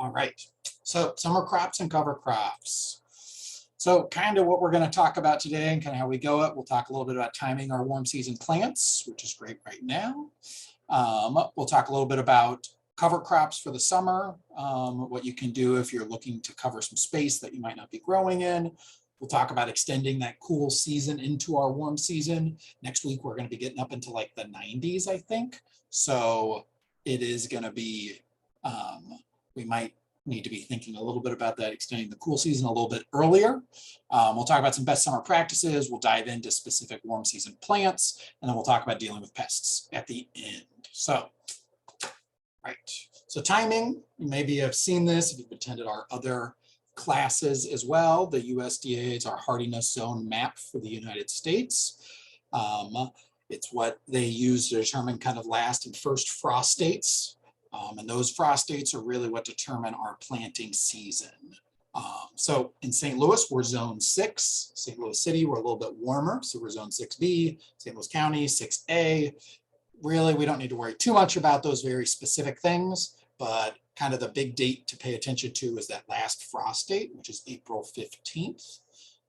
All right, so summer crops and cover crops. So kind of what we're going to talk about today and kind of how we go it. We'll talk a little bit about timing our warm season plants, which is great right now. We'll talk a little bit about cover crops for the summer, what you can do if you're looking to cover some space that you might not be growing in. We'll talk about extending that cool season into our warm season. Next week, we're going to be getting up into like the 90s, I think. So it is going to be, we might need to be thinking a little bit about that, extending the cool season a little bit earlier. We'll talk about some best summer practices. We'll dive into specific warm season plants, and then we'll talk about dealing with pests at the end. So, right. So timing, you maybe have seen this if you've attended our other classes as well. The USDA is our hardiness zone map for the United States. It's what they use to determine kind of last and first frost dates. And those frost dates are really what determine our planting season. So in St. Louis, we're zone 6. St. Louis City, we're a little bit warmer. So we're zone 6B, St. Louis County, 6A. Really, we don't need to worry too much about those very specific things, but kind of the big date to pay attention to is that last frost date, which is April 15th.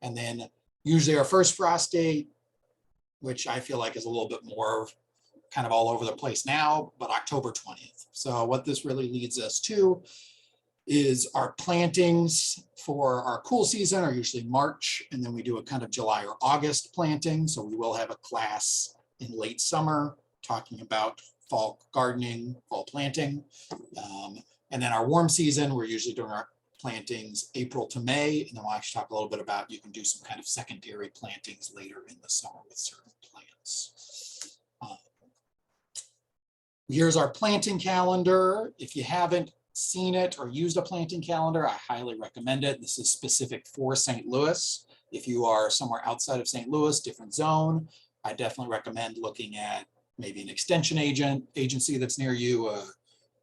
And then usually our first frost date, which I feel like is a little bit more kind of all over the place now, but October 20th. So what this really leads us to is our plantings for our cool season are usually March, and then we do a kind of July or August planting. So we will have a class in late summer talking about fall gardening, fall planting. And then our warm season, we're usually doing our plantings April to May, and then we'll actually talk a little bit about you can do some kind of secondary plantings later in the summer with certain plants. Here's our planting calendar. If you haven't seen it or used a planting calendar, I highly recommend it. This is specific for St. Louis. If you are somewhere outside of St. Louis, different zone, I definitely recommend looking at maybe an extension agency that's near you, a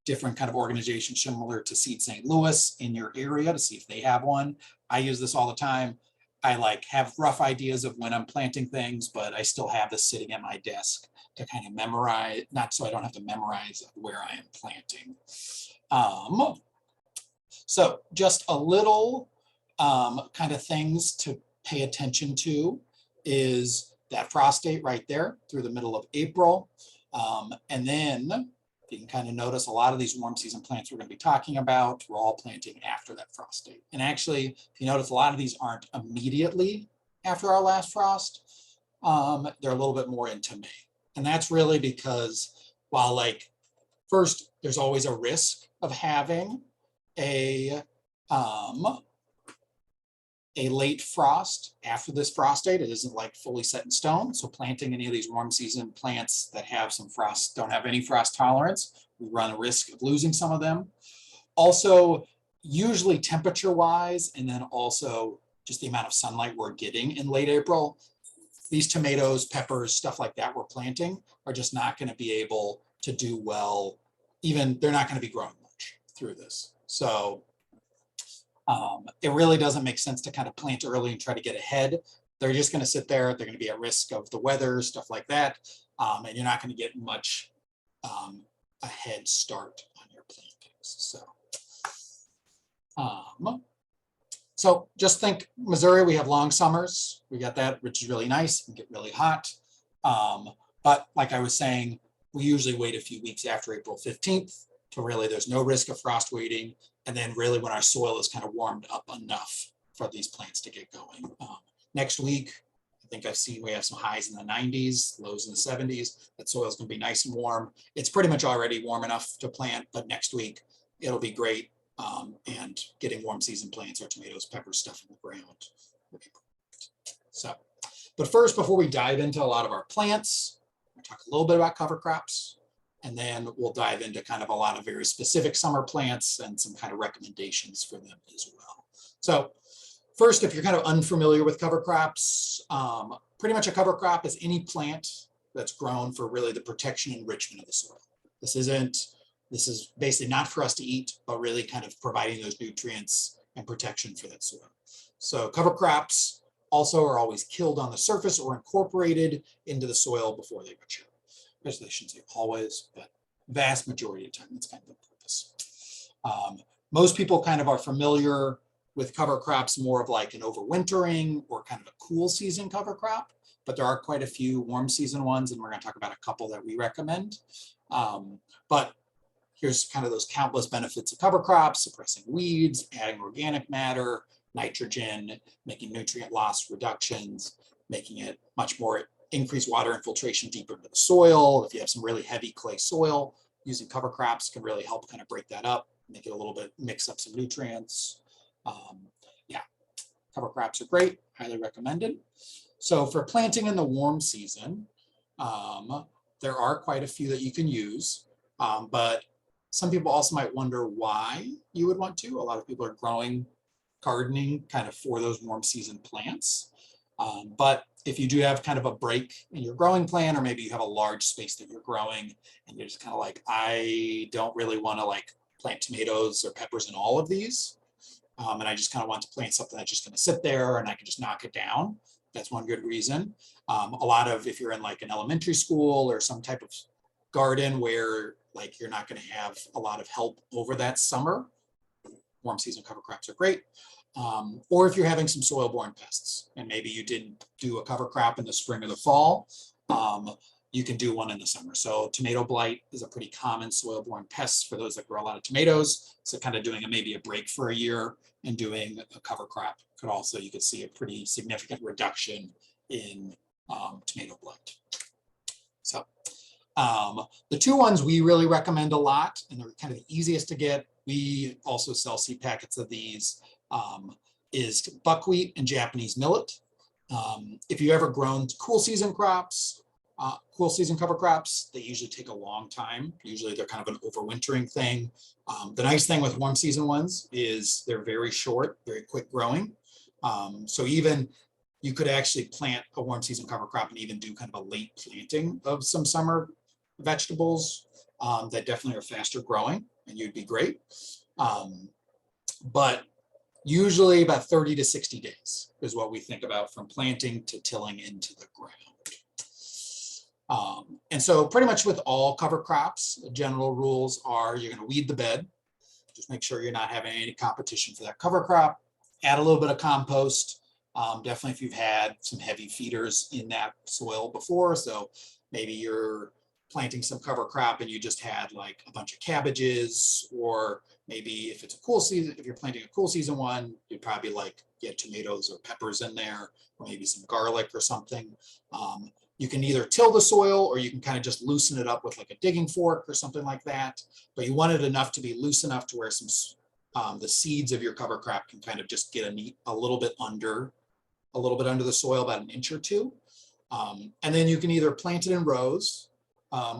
different kind of organization similar to Seed St. Louis in your area to see if they have one. I use this all the time. I have rough ideas of when I'm planting things, but I still have this sitting at my desk to kind of memorize, not so I don't have to memorize where I am planting. So just a little kind of things to pay attention to is that frost date right there through the middle of April. And then you can kind of notice a lot of these warm season plants we're going to be talking about, we're all planting after that frost date. And actually, if you notice, a lot of these aren't immediately after our last frost. They're a little bit more into May. And that's really because while first, there's always a risk of having a late frost after this frost date. It isn't fully set in stone. So planting any of these warm season plants that have some frost, don't have any frost tolerance, we run a risk of losing some of them. Also, usually temperature wise, and then also just the amount of sunlight we're getting in late April, these tomatoes, peppers, stuff like that we're planting are just not going to be able to do well. Even they're not going to be growing much through this. So it really doesn't make sense to kind of plant early and try to get ahead. They're just going to sit there. They're going to be at risk of the weather, stuff like that. And you're not going to get much a head start on your plantings. So just think Missouri, we have long summers. We got that, which is really nice and get really hot. But like I was saying, we usually wait a few weeks after April 15th to really, there's no risk of frost waiting. And then really when our soil is kind of warmed up enough for these plants to get going. Next week, I think I've seen we have some highs in the 90s, lows in the 70s. That soil is going to be nice and warm. It's pretty much already warm enough to plant, but next week it'll be great. And getting warm season plants, our tomatoes, peppers, stuff in the ground will be perfect. So, but first, before we dive into a lot of our plants, we'll talk a little bit about cover crops. And then we'll dive into kind of a lot of very specific summer plants and some kind of recommendations for them as well. So first, if you're kind of unfamiliar with cover crops, pretty much a cover crop is any plant that's grown for really the protection and enrichment of the soil. This is basically not for us to eat, but really kind of providing those nutrients and protection for that soil. So cover crops also are always killed on the surface or incorporated into the soil before they mature. I shouldn't say always, but vast majority of the time, that's kind of the purpose. Most people kind of are familiar with cover crops more of like an overwintering or kind of a cool season cover crop, but there are quite a few warm season ones, and we're going to talk about a couple that we recommend. But here's kind of those countless benefits of cover crops: suppressing weeds, adding organic matter, nitrogen, making nutrient loss reductions, making it much more increased water infiltration deeper into the soil. If you have some really heavy clay soil, using cover crops can really help kind of break that up, make it a little bit, mix up some nutrients. Yeah, cover crops are great, highly recommended. So for planting in the warm season, there are quite a few that you can use, but some people also might wonder why you would want to. A lot of people are growing, gardening kind of for those warm season plants. But if you do have kind of a break in your growing plan, or maybe you have a large space that you're growing and you're just kind of like, I don't really want to like plant tomatoes or peppers in all of these. And I just kind of want to plant something that's just going to sit there and I can just knock it down. That's one good reason. A lot of, if you're in like an elementary school or some type of garden where like you're not going to have a lot of help over that summer, warm season cover crops are great. Or if you're having some soil-borne pests and maybe you didn't do a cover crop in the spring or the fall, you can do one in the summer. So tomato blight is a pretty common soil-borne pest for those that grow a lot of tomatoes. So kind of doing maybe a break for a year and doing a cover crop could also, you could see a pretty significant reduction in tomato blight. So the two ones we really recommend a lot, and they're kind of the easiest to get. We also sell seed packets of these, is buckwheat and Japanese millet. If you've ever grown cool season crops, cool season cover crops, they usually take a long time. Usually they're kind of an overwintering thing. The nice thing with warm season ones is they're very short, very quick growing. So even you could actually plant a warm season cover crop and even do kind of a late planting of some summer vegetables that definitely are faster growing, and you'd be great. But usually about 30 to 60 days is what we think about from planting to tilling into the ground. And so pretty much with all cover crops, the general rules are you're going to weed the bed. Just make sure you're not having any competition for that cover crop. Add a little bit of compost. Definitely if you've had some heavy feeders in that soil before. So maybe you're planting some cover crop and you just had like a bunch of cabbages, or maybe if it's a cool season, if you're planting a cool season one, you'd probably like get tomatoes or peppers in there, or maybe some garlic or something. You can either till the soil or you can kind of just loosen it up with like a digging fork or something like that. But you want it enough to be loose enough to where some the seeds of your cover crop can kind of just get a little bit under the soil, about an inch or two. And then you can either plant it in rows,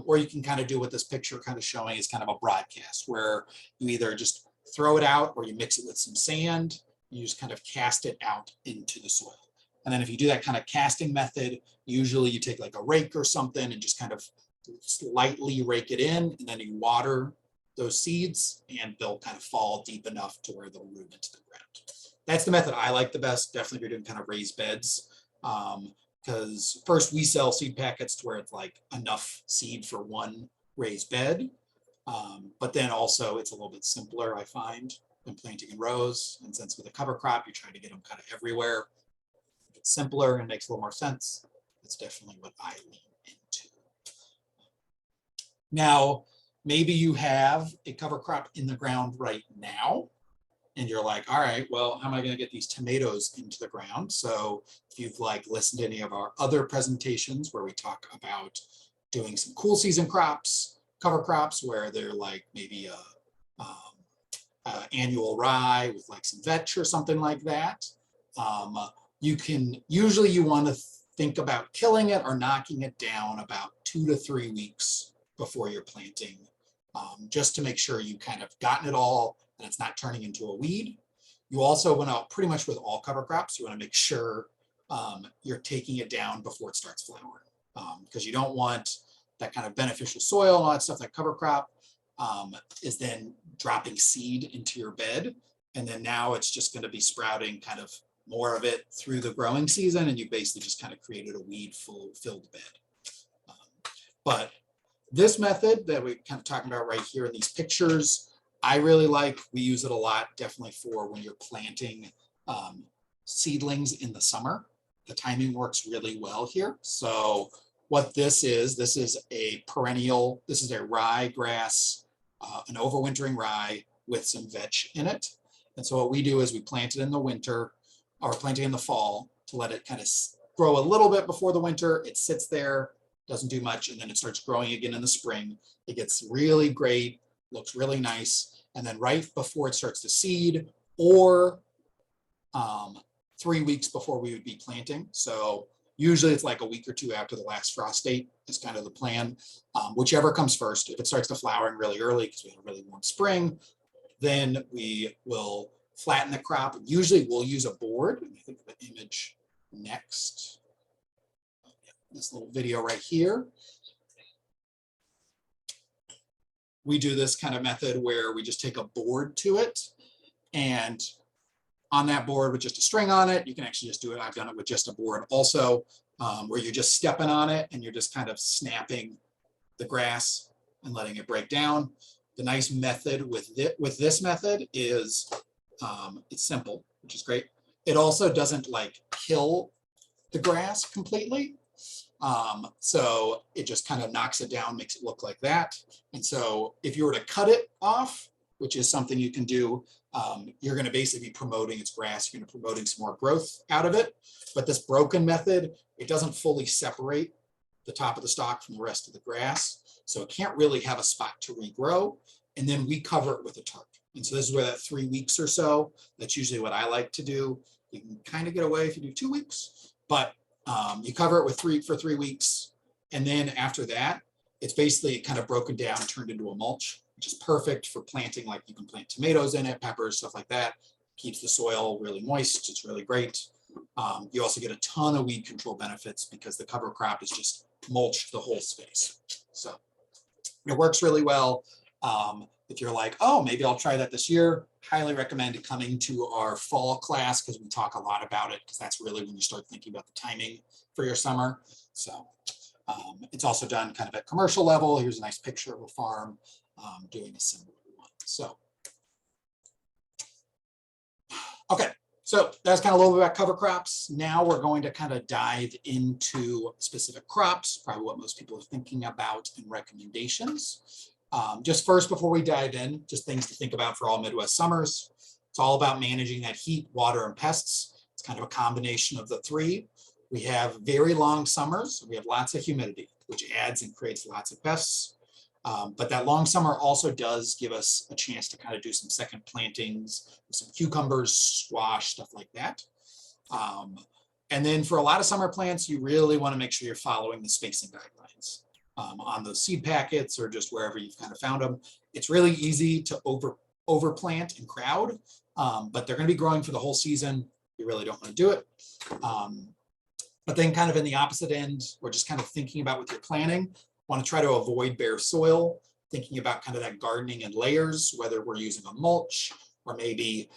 or you can kind of do what this picture kind of showing is kind of a broadcast, where you either just throw it out or you mix it with some sand. You just kind of cast it out into the soil. And then if you do that kind of casting method, usually you take like a rake or something and just kind of slightly rake it in, and then you water those seeds and they'll kind of fall deep enough to where they'll root into the ground. That's the method I like the best. Definitely if you're doing kind of raised beds. Because first we sell seed packets to where it's like enough seed for one raised bed. But then also it's a little bit simpler, I find, than planting in rows. And since with a cover crop, you're trying to get them kind of everywhere. If it's simpler and makes a little more sense, that's definitely what I lean into. Now, maybe you have a cover crop in the ground right now, and you're like, all right, well, how am I going to get these tomatoes into the ground? So if you've like listened to any of our other presentations where we talk about doing some cool season crops, cover crops, where they're like maybe a annual rye with like some vetch or something like that, you can, usually you want to think about killing it or knocking it down about 2 to 3 weeks before you're planting, just to make sure you kind of gotten it all and it's not turning into a weed. You also want to, pretty much with all cover crops, you want to make sure you're taking it down before it starts flowering, because you don't want that kind of beneficial soil and all that stuff. That cover crop is then dropping seed into your bed, and then now it's just going to be sprouting kind of more of it through the growing season, and you basically just kind of created a weed filled bed. But this method that we're kind of talking about right here in these pictures I really like, we use it a lot, definitely for when you're planting seedlings in the summer. The timing works really well here. So what this is a perennial, this is a rye grass, an overwintering rye with some vetch in it. And so what we do is we plant it in the winter or plant it in the fall to let it kind of grow a little bit before the winter. It sits there, doesn't do much, and then it starts growing again in the spring. It gets really great, looks really nice. And then right before it starts to seed, or 3 weeks before we would be planting. So usually it's like a week or two after the last frost date is kind of the plan. Whichever comes first. If it starts to flowering really early because we had a really warm spring, then we will flatten the crop. Usually we'll use a board. I think of the image next. This little video right here. We do this kind of method where we just take a board to it, and on that board with just a string on it, you can actually just do it. I've done it with just a board also, where you're just stepping on it and you're just kind of snapping the grass and letting it break down. The nice method with this method is it's simple, which is great. It also doesn't like kill the grass completely. So it just kind of knocks it down, makes it look like that. And so if you were to cut it off, which is something you can do, you're going to basically be promoting its grass. You're going to be promoting some more growth out of it. But this broken method, it doesn't fully separate the top of the stalk from the rest of the grass. So it can't really have a spot to regrow. And then we cover it with a tarp. And so this is where that 3 weeks or so, that's usually what I like to do. You can kind of get away if you do 2 weeks, but you cover it for 3 weeks. And then after that, it's basically kind of broken down, turned into a mulch, which is perfect for planting. Like you can plant tomatoes in it, peppers, stuff like that. Keeps the soil really moist. It's really great. You also get a ton of weed control benefits because the cover crop is just mulched the whole space. So it works really well. If you're like, oh, maybe I'll try that this year, highly recommend coming to our fall class because we talk a lot about it, because that's really when you start thinking about the timing for your summer. So it's also done kind of at commercial level. Here's a nice picture of a farm doing a similar one. So, okay, so that's kind of a little bit about cover crops. Now we're going to kind of dive into specific crops, probably what most people are thinking about and recommendations. Just first, before we dive in, just things to think about for all Midwest summers. It's all about managing that heat, water, and pests. It's kind of a combination of the three. We have very long summers. We have lots of humidity, which adds and creates lots of pests. But that long summer also does give us a chance to kind of do some second plantings, some cucumbers, squash, stuff like that. And then for a lot of summer plants, you really want to make sure you're following the spacing guidelines on those seed packets or just wherever you've kind of found them. It's really easy to overplant and crowd, but they're going to be growing for the whole season. You really don't want to do it. But then kind of in the opposite end, we're just kind of thinking about with your planning, want to try to avoid bare soil, thinking about kind of that gardening in layers, whether we're using a mulch or maybe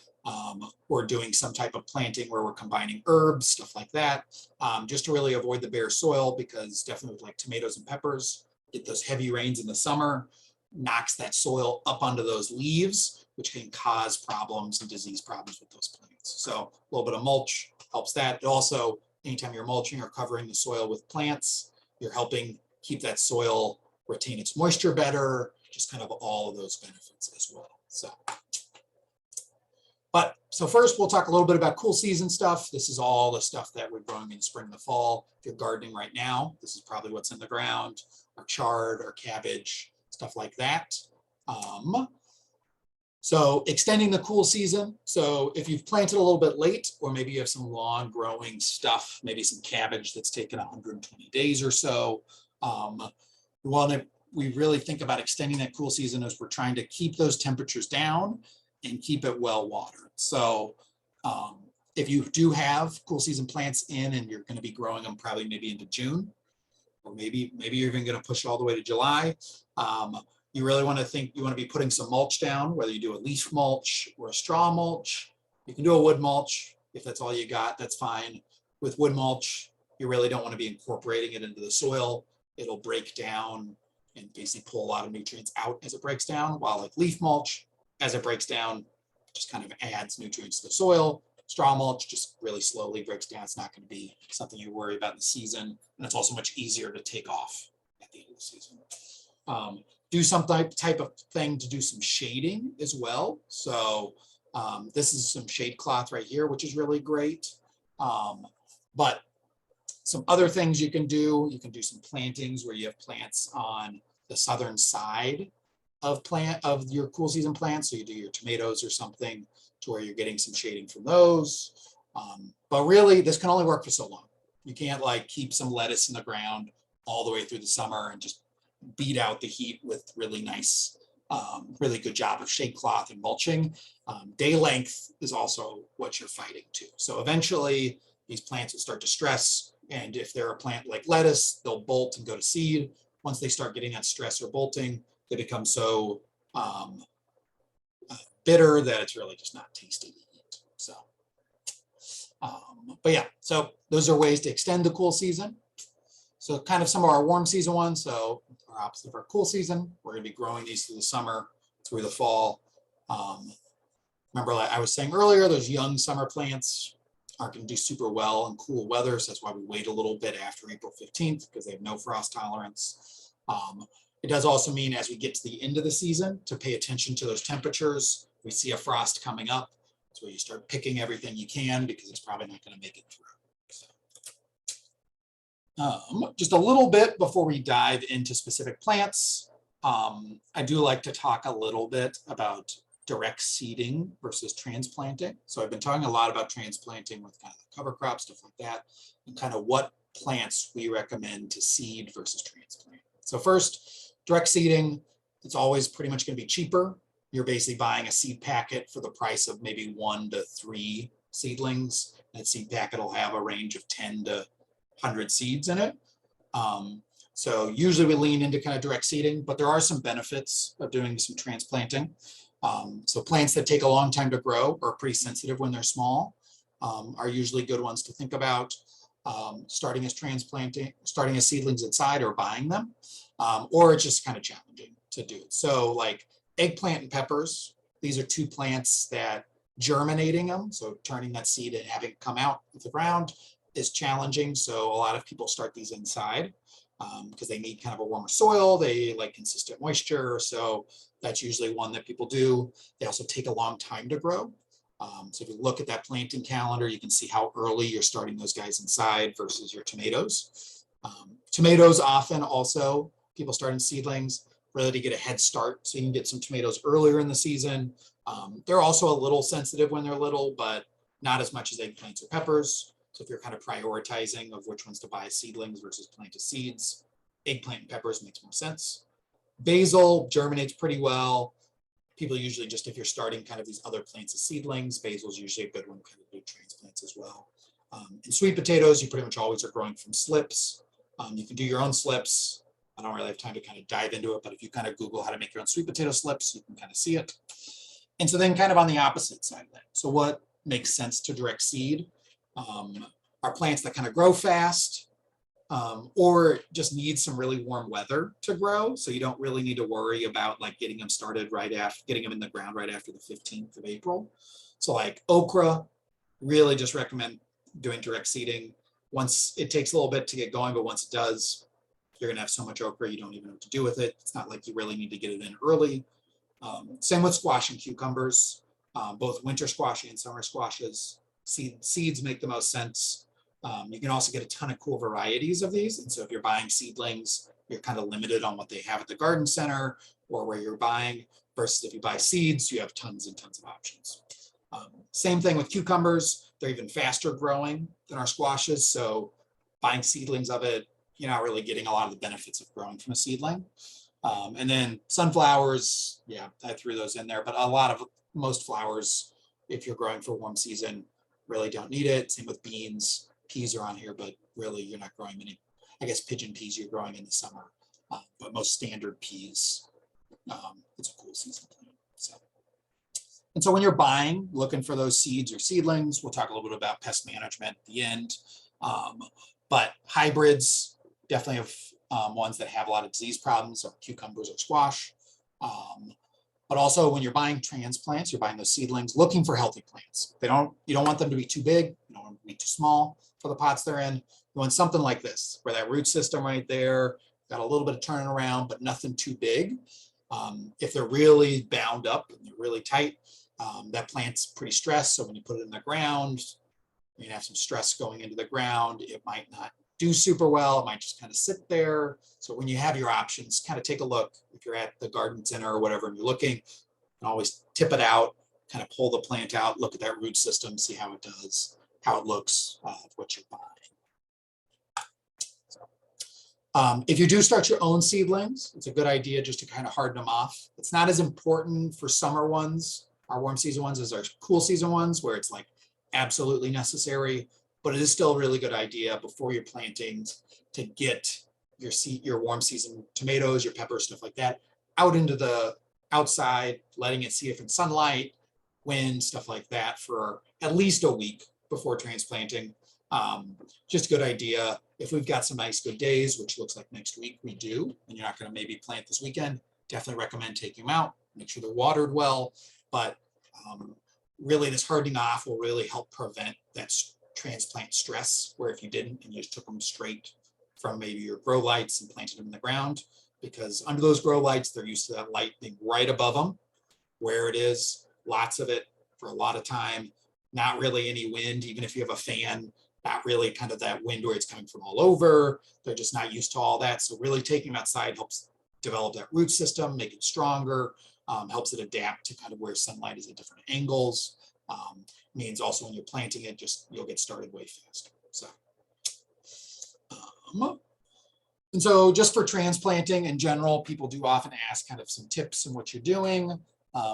we're doing some type of planting where we're combining herbs, stuff like that, just to really avoid the bare soil, because definitely with like tomatoes and peppers, get those heavy rains in the summer, knocks that soil up onto those leaves, which can cause problems and disease problems with those plants. So a little bit of mulch helps that. It also, anytime you're mulching or covering the soil with plants, you're helping keep that soil retain its moisture better, just kind of all of those benefits as well. So first we'll talk a little bit about cool season stuff. This is all the stuff that we're growing in spring and the fall. If you're gardening right now, this is probably what's in the ground, or chard or cabbage, stuff like that. So extending the cool season. So if you've planted a little bit late, or maybe you have some long growing stuff, maybe some cabbage that's taken 120 days or so, we really think about extending that cool season as we're trying to keep those temperatures down and keep it well watered. So if you do have cool season plants in and you're going to be growing them probably maybe into June, or maybe you're even going to push all the way to July, you really want to think, you want to be putting some mulch down, whether you do a leaf mulch or a straw mulch. You can do a wood mulch. If that's all you got, that's fine. With wood mulch, you really don't want to be incorporating it into the soil. It'll break down and basically pull a lot of nutrients out as it breaks down, while like leaf mulch, as it breaks down, just kind of adds nutrients to the soil. Straw mulch just really slowly breaks down. It's not going to be something you worry about in the season. And it's also much easier to take off at the end of the season. Do some type of thing to do some shading as well. So this is some shade cloth right here, which is really great. But some other things you can do some plantings where you have plants on the southern side of your cool season plants. So you do your tomatoes or something to where you're getting some shading from those. But really, this can only work for so long. You can't like keep some lettuce in the ground all the way through the summer and just beat out the heat with really nice, really good job of shade cloth and mulching. Day length is also what you're fighting too. So eventually these plants will start to stress. And if they're a plant like lettuce, they'll bolt and go to seed. Once they start getting that stress or bolting, they become so bitter that it's really just not tasty to eat. So, but yeah, so those are ways to extend the cool season. So kind of some of our warm season ones. So our opposite of our cool season, we're going to be growing these through the summer, through the fall. Remember, like I was saying earlier, those young summer plants aren't going to do super well in cool weather. So that's why we wait a little bit after April 15th because they have no frost tolerance. It does also mean as we get to the end of the season to pay attention to those temperatures. We see a frost coming up. That's where you start picking everything you can because it's probably not going to make it through. So, just a little bit before we dive into specific plants, I do like to talk a little bit about direct seeding versus transplanting. So I've been talking a lot about transplanting with kind of the cover crop, stuff like that, and kind of what plants we recommend to seed versus transplant. So first, direct seeding, it's always pretty much going to be cheaper. You're basically buying a seed packet for the price of maybe 1 to 3 seedlings. That seed packet will have a range of 10 to 100 seeds in it. So usually we lean into kind of direct seeding, but there are some benefits of doing some transplanting. So plants that take a long time to grow or are pretty sensitive when they're small are usually good ones to think about. Starting as seedlings inside or buying them, or it's just kind of challenging to do. So like eggplant and peppers, these are 2 plants that germinating them, so turning that seed and having it come out of the ground is challenging. So a lot of people start these inside because they need kind of a warmer soil. They like consistent moisture. So that's usually one that people do. They also take a long time to grow. So if you look at that planting calendar, you can see how early you're starting those guys inside versus your tomatoes. Tomatoes often also, people start in seedlings really to get a head start. So you can get some tomatoes earlier in the season. They're also a little sensitive when they're little, but not as much as eggplants or peppers. So if you're kind of prioritizing of which ones to buy seedlings versus plant as seeds, eggplant and peppers makes more sense. Basil germinates pretty well. People usually just, if you're starting kind of these other plants as seedlings, basil is usually a good one to kind of do transplants as well. And sweet potatoes, you pretty much always are growing from slips. You can do your own slips. I don't really have time to kind of dive into it, but if you kind of Google how to make your own sweet potato slips, you can kind of see it. And so then kind of on the opposite side of that. So what makes sense to direct seed are plants that kind of grow fast or just need some really warm weather to grow. So you don't really need to worry about like getting them started getting them in the ground right after the 15th of April. So like okra, really just recommend doing direct seeding. Once it takes a little bit to get going, but once it does, you're gonna have so much okra, you don't even know what to do with it. It's not like you really need to get it in early. Same with squash and cucumbers, both winter squash and summer squashes. Seeds make the most sense. You can also get a ton of cool varieties of these. And so if you're buying seedlings, you're kind of limited on what they have at the garden center or where you're buying, versus if you buy seeds, you have tons and tons of options. Same thing with cucumbers. They're even faster growing than our squashes. So buying seedlings of it, you're not really getting a lot of the benefits of growing from a seedling. And then sunflowers, yeah, I threw those in there, but most flowers, if you're growing for warm season, really don't need it. Same with beans. Peas are on here, but really you're not growing many. I guess pigeon peas you're growing in the summer, but most standard peas, it's a cool season plant. And so when you're buying, looking for those seeds or seedlings, we'll talk a little bit about pest management at the end. But hybrids definitely have ones that have a lot of disease problems, or cucumbers or squash. But also when you're buying transplants, you're buying those seedlings looking for healthy plants. You don't want them to be too big, you don't want them to be too small for the pots they're in. You want something like this, where that root system right there, got a little bit of turning around, but nothing too big. If they're really bound up and they're really tight, that plant's pretty stressed. So when you put it in the ground, you have some stress going into the ground. It might not do super well. It might just kind of sit there. So when you have your options, kind of take a look. If you're at the garden center or whatever, and you're looking, you can always tip it out, kind of pull the plant out, look at that root system, see how it does, how it looks, what you're buying. So, if you do start your own seedlings, it's a good idea just to kind of harden them off. It's not as important for summer ones, our warm season ones, as our cool season ones, where it's like absolutely necessary, but it is still a really good idea before you're planting to get your warm season tomatoes, your peppers, stuff like that, out into the outside, letting it see it from sunlight, wind, stuff like that for at least a week before transplanting. Just a good idea. If we've got some nice good days, which looks like next week we do, and you're not going to maybe plant this weekend, definitely recommend taking them out, make sure they're watered well. But really this hardening off will really help prevent that transplant stress, where if you didn't and you just took them straight from maybe your grow lights and planted them in the ground, because under those grow lights, they're used to that light being right above them, where it is, lots of it for a lot of time, not really any wind, even if you have a fan, not really kind of that wind where it's coming from all over. They're just not used to all that. So really taking them outside helps develop that root system, make it stronger, helps it adapt to kind of where sunlight is at different angles. Means also when you're planting it, you'll get started way faster. So, and so just for transplanting in general, people do often ask kind of some tips in what you're doing.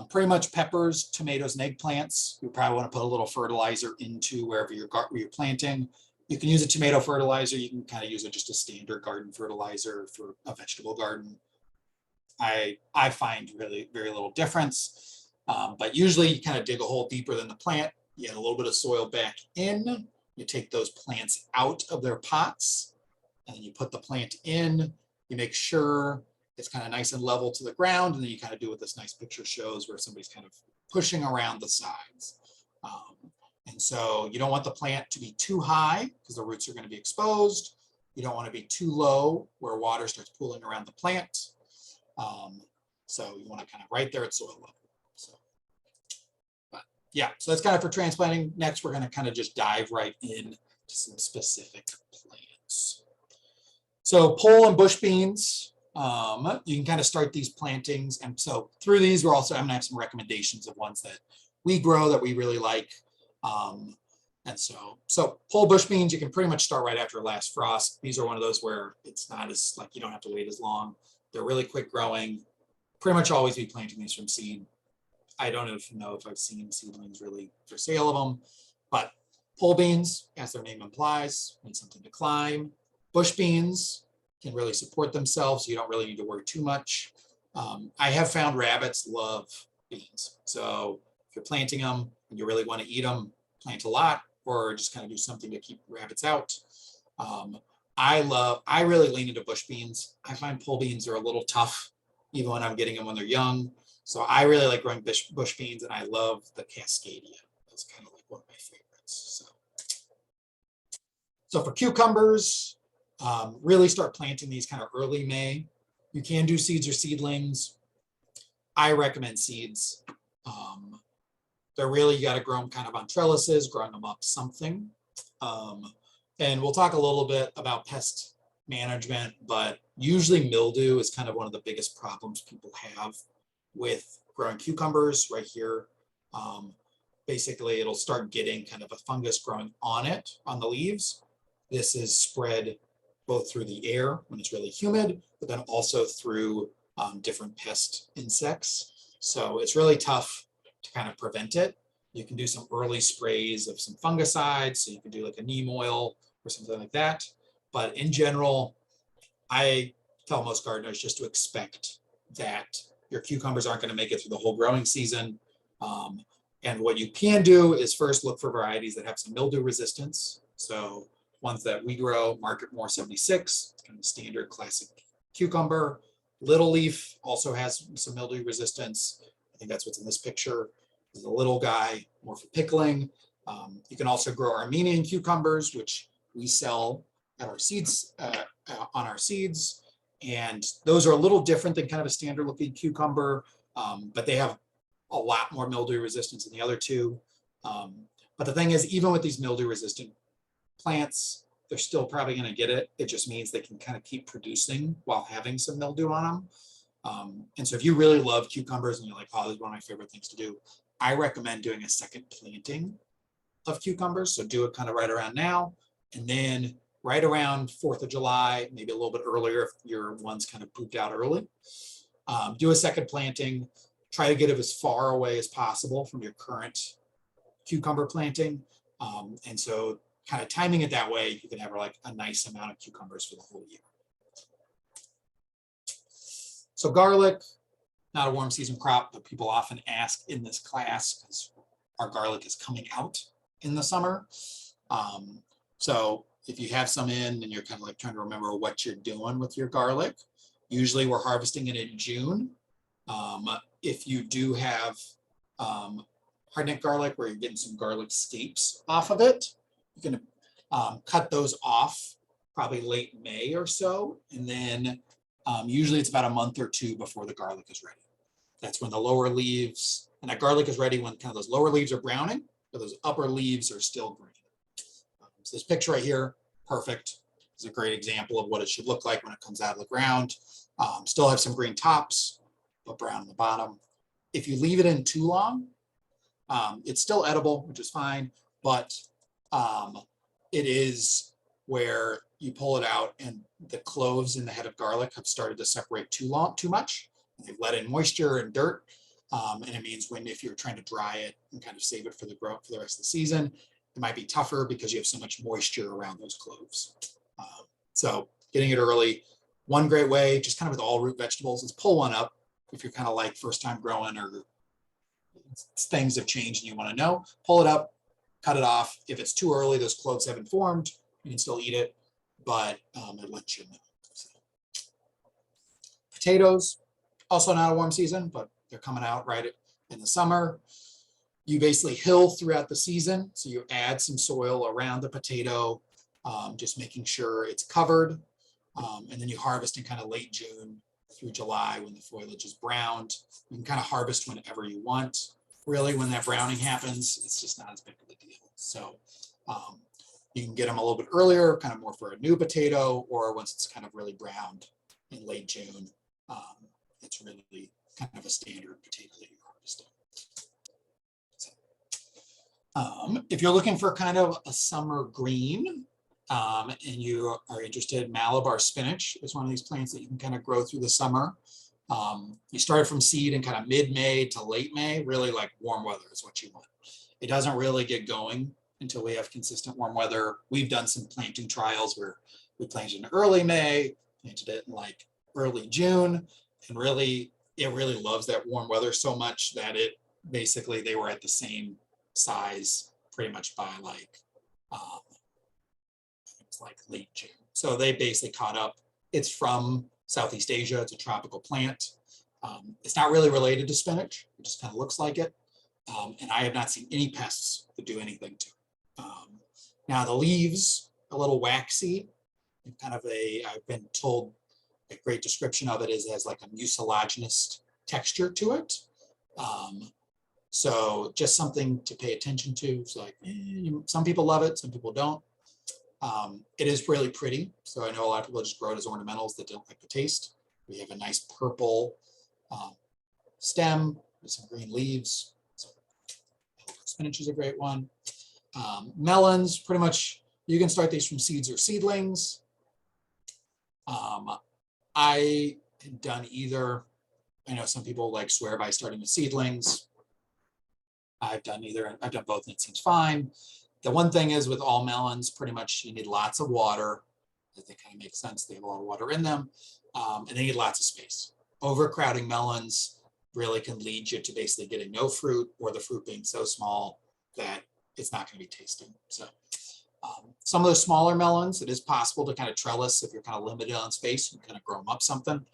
Pretty much peppers, tomatoes, and eggplants, you probably want to put a little fertilizer into wherever you're planting. You can use a tomato fertilizer. You can kind of use just a standard garden fertilizer for a vegetable garden. I find really very little difference, but usually you kind of dig a hole deeper than the plant. You add a little bit of soil back in. You take those plants out of their pots, and then you put the plant in. You make sure it's kind of nice and level to the ground, and then you kind of do what this nice picture shows, where somebody's kind of pushing around the sides. And so you don't want the plant to be too high because the roots are going to be exposed. You don't want to be too low where water starts pooling around the plant. So you want to kind of right there at soil level. So, but yeah, so that's kind of for transplanting. Next, we're going to kind of just dive right in to some specific plants. So pole and bush beans. You can kind of start these plantings. And so through these, I'm gonna have some recommendations of ones that we grow that we really like. And so pole bush beans, you can pretty much start right after last frost. These are one of those where it's not as like, you don't have to wait as long. They're really quick growing. Pretty much always be planting these from seed. I don't know if I've seen seedlings really for sale of them, but pole beans, as their name implies, need something to climb. Bush beans can really support themselves. You don't really need to worry too much. I have found rabbits love beans. So if you're planting them and you really want to eat them, plant a lot, or just kind of do something to keep rabbits out. I really lean into bush beans. I find pole beans are a little tough, even when I'm getting them when they're young. So I really like growing bush beans, and I love the Cascadia. That's kind of like one of my favorites. So for cucumbers, really start planting these kind of early May. You can do seeds or seedlings. I recommend seeds. They're really, you got to grow them kind of on trellises, growing them up something. And we'll talk a little bit about pest management, but usually mildew is kind of one of the biggest problems people have with growing cucumbers right here. Basically, it'll start getting kind of a fungus growing on it, on the leaves. This is spread both through the air when it's really humid, but then also through different pest insects. So it's really tough to kind of prevent it. You can do some early sprays of some fungicides. So you can do like a neem oil or something like that. But in general, I tell most gardeners just to expect that your cucumbers aren't going to make it through the whole growing season. And what you can do is first look for varieties that have some mildew resistance. So ones that we grow, Market More 76, kind of standard classic cucumber. Little leaf also has some mildew resistance. I think that's what's in this picture. This is a little guy, more for pickling. You can also grow Armenian cucumbers, which we sell at our seeds, on our seeds. And those are a little different than kind of a standard looking cucumber, but they have a lot more mildew resistance than the other two. But the thing is, even with these mildew resistant plants, they're still probably going to get it. It just means they can kind of keep producing while having some mildew on them. And so if you really love cucumbers and you're like, oh, this is one of my favorite things to do, I recommend doing a second planting of cucumbers. So do it kind of right around now. And then right around 4th of July, maybe a little bit earlier if your one's kind of pooped out early. Do a second planting. Try to get it as far away as possible from your current cucumber planting. And so kind of timing it that way, you can have like a nice amount of cucumbers for the whole year. So garlic, not a warm season crop, but people often ask in this class because our garlic is coming out in the summer. So if you have some in and you're kind of like trying to remember what you're doing with your garlic, usually we're harvesting it in June. If you do have hardneck garlic where you're getting some garlic scapes off of it, you can cut those off probably late May or so. And then usually it's about a month or two before the garlic is ready. That's when the lower leaves, and that garlic is ready when kind of those lower leaves are browning, but those upper leaves are still green. So this picture right here, perfect. Is a great example of what it should look like when it comes out of the ground. Still have some green tops, but brown on the bottom. If you leave it in too long, it's still edible, which is fine, but it is where you pull it out and the cloves in the head of garlic have started to separate too much. They've let in moisture and dirt. And it means if you're trying to dry it and kind of save it for the rest of the season, it might be tougher because you have so much moisture around those cloves. So getting it early, one great way, just kind of with all root vegetables, is pull one up if you're kind of like first time growing or things have changed and you want to know, pull it up, cut it off. If it's too early, those cloves haven't formed, you can still eat it, but it lets you know. So. Potatoes, also not a warm season, but they're coming out right in the summer. You basically hill throughout the season. So you add some soil around the potato, just making sure it's covered. And then you harvest in kind of late June through July when the foliage is browned. You can kind of harvest whenever you want. Really, when that browning happens, it's just not as big of a deal. So you can get them a little bit earlier, kind of more for a new potato, or once it's kind of really browned in late June. It's really kind of a standard potato that you're harvesting. So, if you're looking for kind of a summer green, and you are interested, Malabar spinach is one of these plants that you can kind of grow through the summer. You start from seed in kind of mid-May to late May, really like warm weather is what you want. It doesn't really get going until we have consistent warm weather. We've done some planting trials where we planted in early May, planted it in like early June, and really, it really loves that warm weather so much that they were at the same size pretty much by like, it's like late June. So they basically caught up. It's from Southeast Asia. It's a tropical plant. It's not really related to spinach. It just kind of looks like it. And I have not seen any pests that do anything to it. Now the leaves, a little waxy, and kind of I've been told a great description of it is it has like a mucilaginous texture to it. So just something to pay attention to. It's like, some people love it, some people don't. It is really pretty. So I know a lot of people just grow it as ornamentals that don't like the taste. We have a nice purple stem with some green leaves. So spinach is a great one. Melons, pretty much, you can start these from seeds or seedlings. I have done either. I know some people like swear by starting with seedlings. I've done either. I've done both and it seems fine. The one thing is with all melons, pretty much you need lots of water. They kind of make sense. They have a lot of water in them. And they need lots of space. Overcrowding melons really can lead you to basically getting no fruit or the fruit being so small that it's not going to be tasting. So some of those smaller melons, it is possible to kind of trellis if you're kind of limited on space. You kind of grow them up something.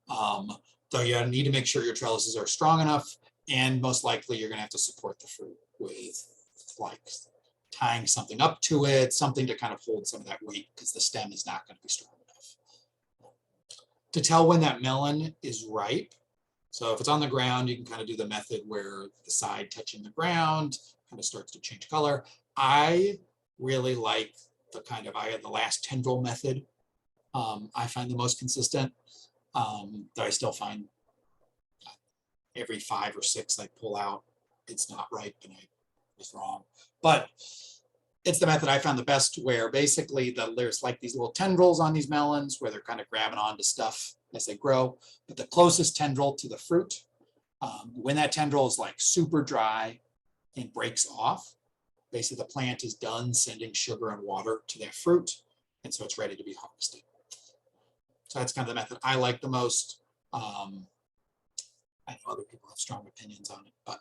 Though you need to make sure your trellises are strong enough And most likely you're going to have to support the fruit with like tying something up to it, something to kind of hold some of that weight because the stem is not going to be strong enough. To tell when that melon is ripe, so if it's on the ground, you can kind of do the method where the side touching the ground kind of starts to change color. I really like the kind of the last tendril method. I find the most consistent, though I still find every 5 or 6 I pull out, it's not ripe and I was wrong. But it's the method I found the best, where basically there's like these little tendrils on these melons where they're kind of grabbing onto stuff as they grow. But the closest tendril to the fruit, when that tendril is like super dry and breaks off, basically the plant is done sending sugar and water to that fruit, and so it's ready to be harvested. So that's kind of the method I like the most. I know other people have strong opinions on it, but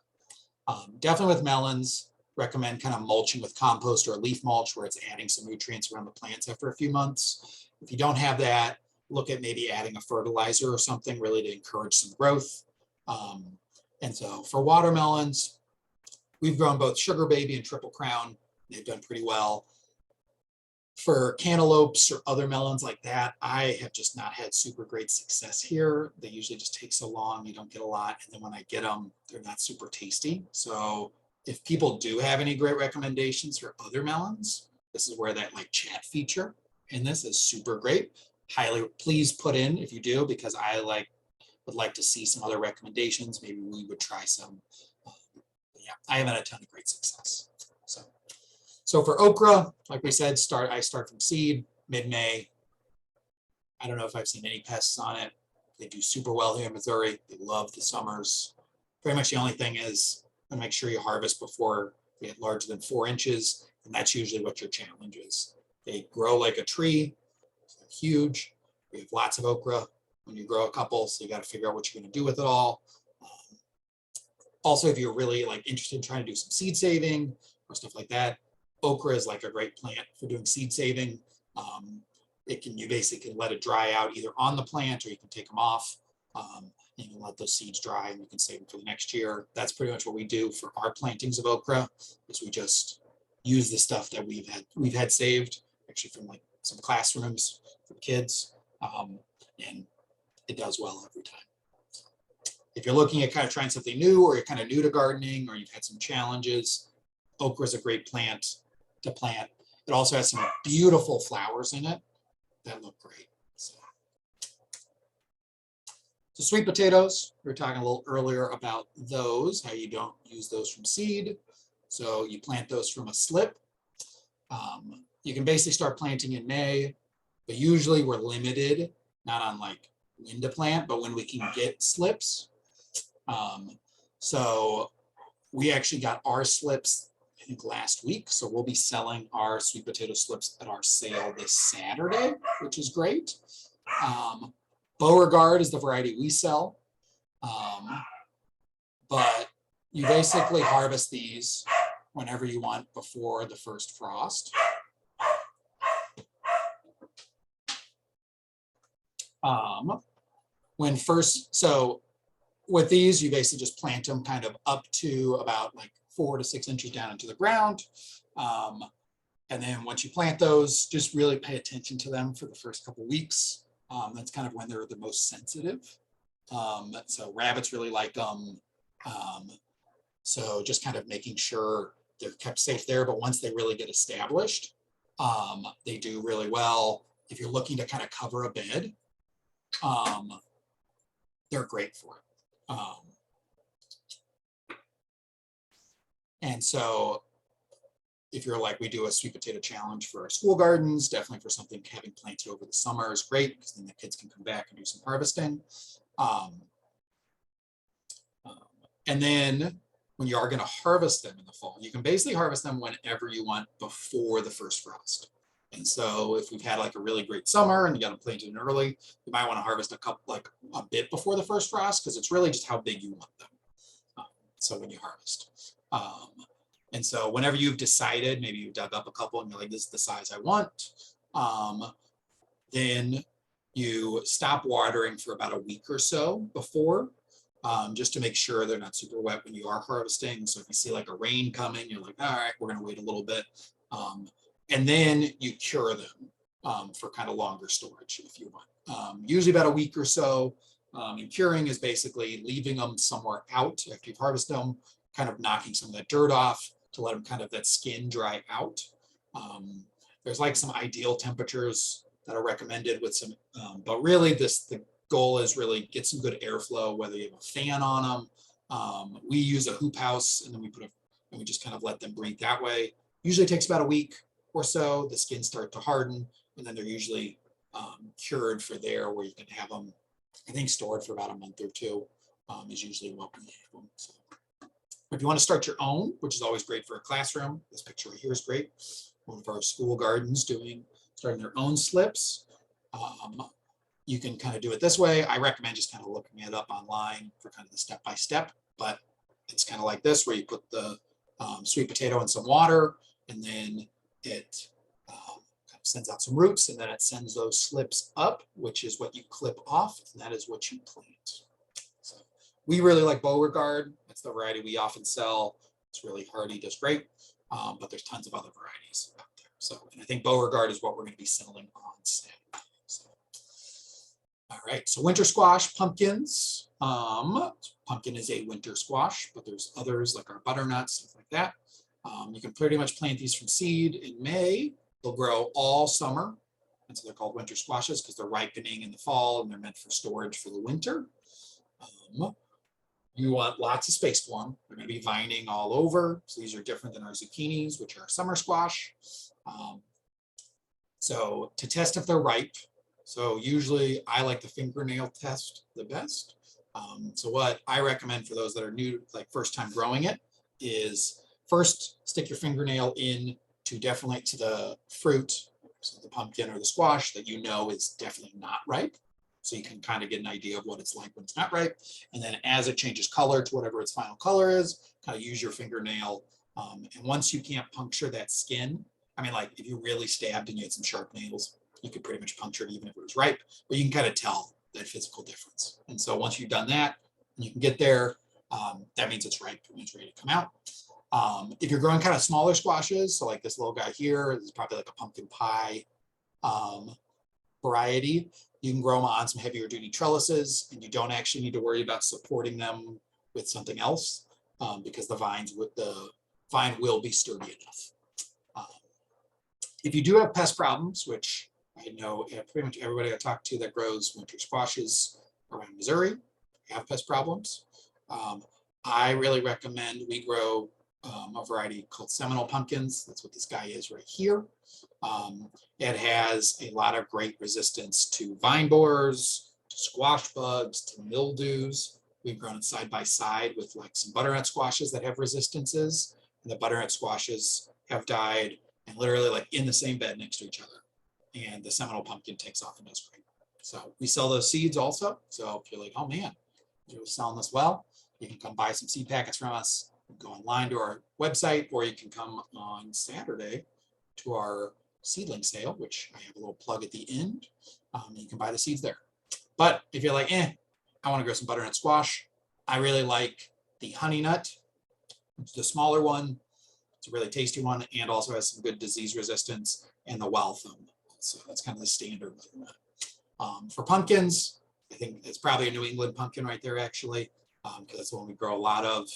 definitely with melons, recommend kind of mulching with compost or leaf mulch, where it's adding some nutrients around the plants after a few months. If you don't have that, look at maybe adding a fertilizer or something really to encourage some growth. And so for watermelons, we've grown both Sugar Baby and Triple Crown. They've done pretty well. For cantaloupes or other melons like that, I have just not had super great success here. They usually just take so long, you don't get a lot. And then when I get them, they're not super tasty. So if people do have any great recommendations for other melons, this is where that like chat feature in this is super great. Highly, please put in if you do, because I would like to see some other recommendations. Maybe we would try some. Yeah, I haven't had a ton of great success. So for okra, like we said, I start from seed mid-May. I don't know if I've seen any pests on it. They do super well here in Missouri. They love the summers. Pretty much the only thing is to make sure you harvest before they get larger than 4 inches, and that's usually what your challenge is. They grow like a tree, huge. We have lots of okra when you grow a couple, so you got to figure out what you're going to do with it all. Also, if you're really like interested in trying to do some seed saving or stuff like that, okra is like a great plant for doing seed saving. You basically can let it dry out either on the plant, or you can take them off. You can let those seeds dry and you can save them for the next year. That's pretty much what we do for our plantings of okra, is we just use the stuff that we've had saved, actually from like some classrooms for kids, and it does well every time. If you're looking at kind of trying something new, or you're kind of new to gardening, or you've had some challenges, okra is a great plant to plant. It also has some beautiful flowers in it that look great. So sweet potatoes, we were talking a little earlier about those, how you don't use those from seed. So you plant those from a slip. You can basically start planting in May, but usually we're limited, not on like when to plant, but when we can get slips. So we actually got our slips, I think, last week. So we'll be selling our sweet potato slips at our sale this Saturday, which is great. Beauregard is the variety we sell. But you basically harvest these whenever you want before the first frost. So with these, you basically just plant them kind of up to about like 4 to 6 inches down into the ground. And then once you plant those, just really pay attention to them for the first couple of weeks. That's kind of when they're the most sensitive. So rabbits really like them. So just kind of making sure they're kept safe there. But once they really get established, they do really well. If you're looking to kind of cover a bed, they're great for it. And so if you're like, we do a sweet potato challenge for our school gardens, definitely for something having planted over the summer is great, because then the kids can come back and do some harvesting. And then when you are going to harvest them in the fall, you can basically harvest them whenever you want before the first frost. And so if we've had like a really great summer and you got them planted in early, you might want to harvest a bit before the first frost, because it's really just how big you want them. So when you harvest. And so whenever you've decided, maybe you've dug up a couple and you're like, this is the size I want, then you stop watering for about a week or so before. just to make sure they're not super wet when you are harvesting. So if you see like a rain coming, you're like, all right, we're going to wait a little bit. And then you cure them for kind of longer storage if you want. Usually about a week or so. And curing is basically leaving them somewhere out after you've harvested them, kind of knocking some of that dirt off to let them kind of that skin dry out. There's like some ideal temperatures that are recommended with some, but really the goal is really get some good airflow, whether you have a fan on them. We use a hoop house and then we just kind of let them breathe that way. Usually takes about a week or so. The skins start to harden and then they're usually cured for there where you can have them, I think, stored for about a month or two is usually what we have them. So if you want to start your own, which is always great for a classroom, this picture right here is great. One of our school gardens starting their own slips. You can kind of do it this way. I recommend just kind of looking it up online for kind of the step-by-step, but it's kind of like this where you put the sweet potato in some water and then it kind of sends out some roots and then it sends those slips up, which is what you clip off and that is what you plant. So we really like Beauregard. That's the variety we often sell. It's really hardy, does great, but there's tons of other varieties out there. So and I think Beauregard is what we're going to be selling on Saturday. So, all right, so winter squash, pumpkins. Pumpkin is a winter squash, but there's others like our butternut, stuff like that. You can pretty much plant these from seed in May. They'll grow all summer. And so they're called winter squashes because they're ripening in the fall and they're meant for storage for the winter. You want lots of space for them. They're going to be vining all over. So these are different than our zucchinis, which are summer squash. So to test if they're ripe, so usually I like the fingernail test the best. So what I recommend for those that are new, like first time growing it, is first stick your fingernail in to definitely to the fruit, so the pumpkin or the squash that you know is definitely not ripe. So you can kind of get an idea of what it's like when it's not ripe. And then as it changes color to whatever its final color is, kind of use your fingernail. And once you can't puncture that skin, I mean, like if you really stabbed and you had some sharp nails, you could pretty much puncture it even if it was ripe, but you can kind of tell that physical difference. And so once you've done that, and you can get there, that means it's ripe and it's ready to come out. If you're growing kind of smaller squashes, so like this little guy here, this is probably like a pumpkin pie variety. You can grow them on some heavier duty trellises and you don't actually need to worry about supporting them with something else because the vine will be sturdy enough. If you do have pest problems, which I know pretty much everybody I talk to that grows winter squashes around Missouri have pest problems, I really recommend we grow a variety called Seminole pumpkins. That's what this guy is right here. It has a lot of great resistance to vine borers, to squash bugs, to mildews. We've grown it side by side with like some butternut squashes that have resistances. And the butternut squashes have died and literally like in the same bed next to each other. And the Seminole pumpkin takes off and does great. So we sell those seeds also. So if you're like, oh man, you're selling this well, you can come buy some seed packets from us. Go online to our website, or you can come on Saturday to our seedling sale, which I have a little plug at the end. You can buy the seeds there. But if you're like, I want to grow some butternut squash, I really like the honey nut, the smaller one. It's a really tasty one and also has some good disease resistance, and the Waltham. So that's kind of the standard butternut. For pumpkins, I think it's probably a New England pumpkin right there, actually, because that's the one we grow a lot of.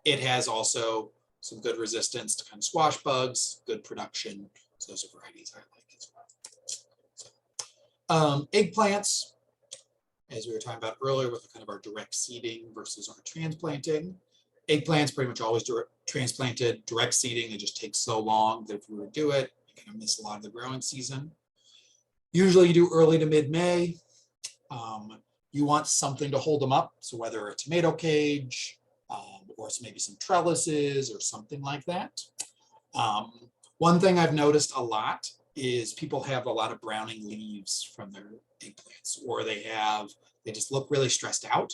It has also some good resistance to kind of squash bugs, good production. So those are varieties I like as well. So, eggplants, as we were talking about earlier with kind of our direct seeding versus our transplanting. Eggplants pretty much always transplanted. Direct seeding, it just takes so long that if we were to do it, you kind of miss a lot of the growing season. Usually you do early to mid-May. You want something to hold them up. So whether a tomato cage, or maybe some trellises or something like that. One thing I've noticed a lot is people have a lot of browning leaves from their eggplants, or they just look really stressed out.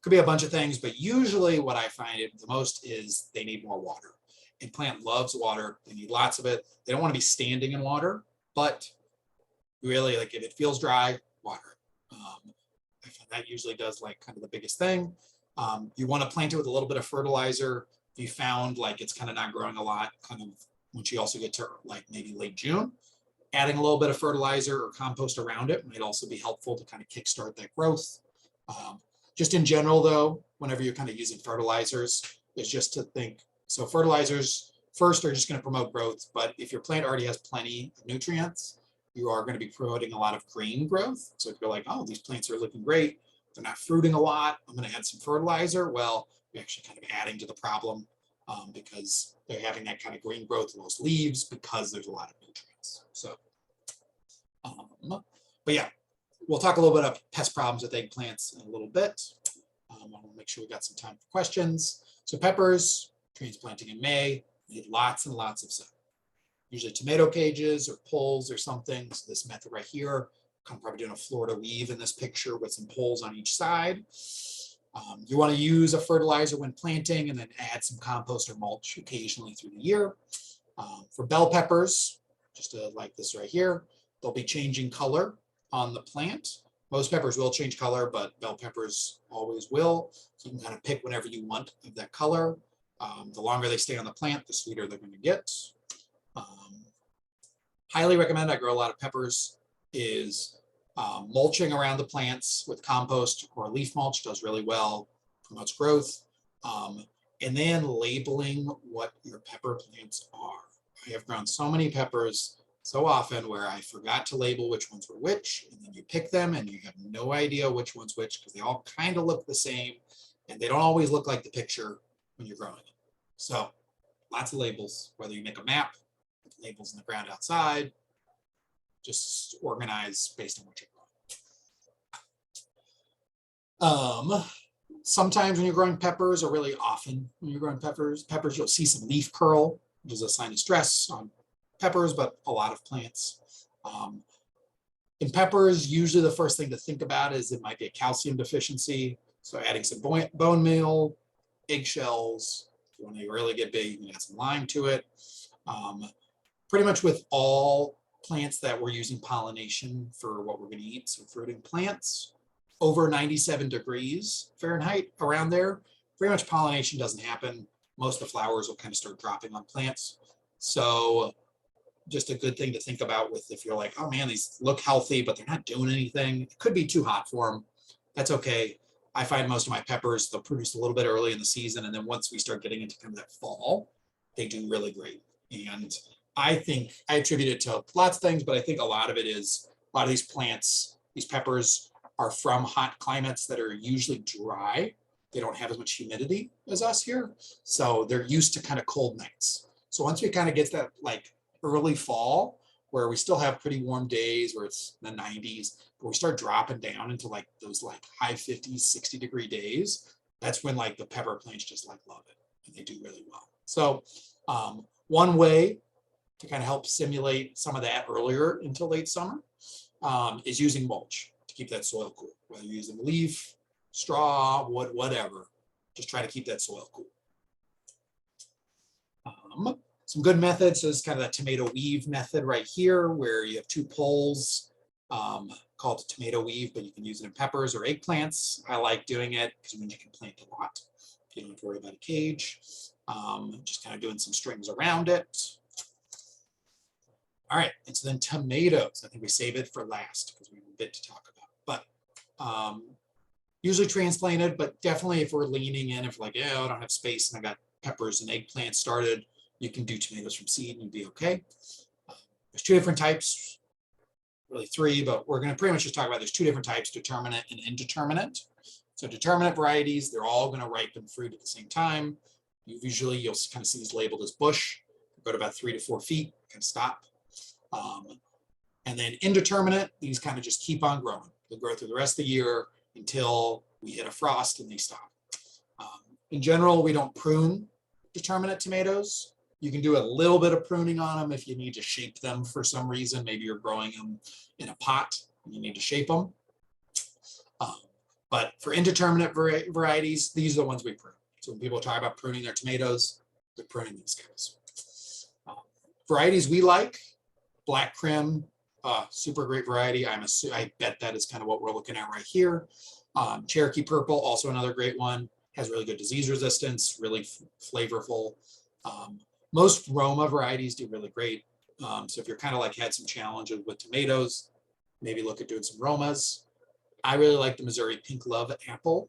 Could be a bunch of things, but usually what I find it the most is they need more water. Eggplant loves water. They need lots of it. They don't want to be standing in water, but really, like if it feels dry, water it. I find That usually does like kind of the biggest thing. You want to plant it with a little bit of fertilizer. If you found like it's kind of not growing a lot, kind of once you also get to like maybe late June, adding a little bit of fertilizer or compost around it might also be helpful to kind of kickstart that growth. Just in general though, whenever you're kind of using fertilizers, is just to think, so fertilizers first are just going to promote growth, but if your plant already has plenty of nutrients, you are going to be promoting a lot of green growth. So if you're like, oh, these plants are looking great, they're not fruiting a lot, I'm going to add some fertilizer. Well, you're actually kind of adding to the problem because they're having that kind of green growth in those leaves because there's a lot of nutrients. So, but yeah, we'll talk a little bit about pest problems with eggplants in a little bit. I want to make sure we got some time for questions. So peppers, transplanting in May, need lots and lots of sun. Usually tomato cages or poles or something. So this method right here, I'm probably doing a Florida weave in this picture with some poles on each side. You want to use a fertilizer when planting and then add some compost or mulch occasionally through the year. For bell peppers, just like this right here, they'll be changing color on the plant. Most peppers will change color, but bell peppers always will. So you can kind of pick whatever you want of that color. The longer they stay on the plant, the sweeter they're going to get. Highly recommend, I grow a lot of peppers, is mulching around the plants with compost or leaf mulch does really well, promotes growth. And then labeling what your pepper plants are. I have grown so many peppers so often where I forgot to label which ones were which, and then you pick them and you have no idea which one's which because they all kind of look the same and they don't always look like the picture when you're growing them. So lots of labels, whether you make a map, put the labels in the ground outside, just organize based on what you're growing. Sometimes when you're growing peppers, or really often when you're growing peppers, you'll see some leaf curl, which is a sign of stress on peppers, but a lot of plants. In peppers, usually the first thing to think about is it might be a calcium deficiency. So adding some bone meal, eggshells. If you want to really get big, you can add some lime to it. Pretty much with all plants that we're using pollination for what we're going to eat, so fruiting plants, over 97 degrees Fahrenheit around there, pretty much pollination doesn't happen. Most of the flowers will kind of start dropping on plants. So just a good thing to think about with if you're like, oh man, these look healthy, but they're not doing anything. It could be too hot for them. That's okay. I find most of my peppers, they'll produce a little bit early in the season. And then once we start getting into kind of that fall, they do really great. And I think I attribute it to lots of things, but I think a lot of it is a lot of these plants, these peppers are from hot climates that are usually dry. They don't have as much humidity as us here. So they're used to kind of cold nights. So once we kind of get that like early fall where we still have pretty warm days where it's in the 90s, but we start dropping down into like those like high 50s, 60-degree days, that's when like the pepper plants just like love it and they do really well. So one way to kind of help simulate some of that earlier into late summer is using mulch to keep that soil cool, whether you're using leaf, straw, wood, whatever, just try to keep that soil cool. Some good methods is kind of that tomato weave method right here, where you have two poles called a tomato weave, but you can use it in peppers or eggplants. I like doing it because it means you can plant a lot. You don't have to worry about a cage. Just kind of doing some strings around it. All right, and so then tomatoes. I think we save it for last because we have a bit to talk about. But usually transplanted, but definitely if we're leaning in, if like, yeah, I don't have space and I got peppers and eggplants started, you can do tomatoes from seed and you'd be okay. There's two different types, really three, but we're going to pretty much just talk about there's two different types, determinate and indeterminate. So determinate varieties, they're all going to ripen fruit at the same time. Usually you'll kind of see these labeled as bush, go to about 3 to 4 feet, can stop. And then indeterminate, these kind of just keep on growing. They'll grow through the rest of the year until we hit a frost and they stop. In general, we don't prune determinate tomatoes. You can do a little bit of pruning on them if you need to shape them for some reason. Maybe you're growing them in a pot and you need to shape them. But for indeterminate varieties, these are the ones we prune. So when people talk about pruning their tomatoes, they're pruning these guys. Varieties we like, Black Krim, super great variety. I bet that is kind of what we're looking at right here. Cherokee Purple, also another great one, has really good disease resistance, really flavorful. Most Roma varieties do really great. So if you're kind of like had some challenges with tomatoes, maybe look at doing some Romas. I really like the Missouri Pink Love apple.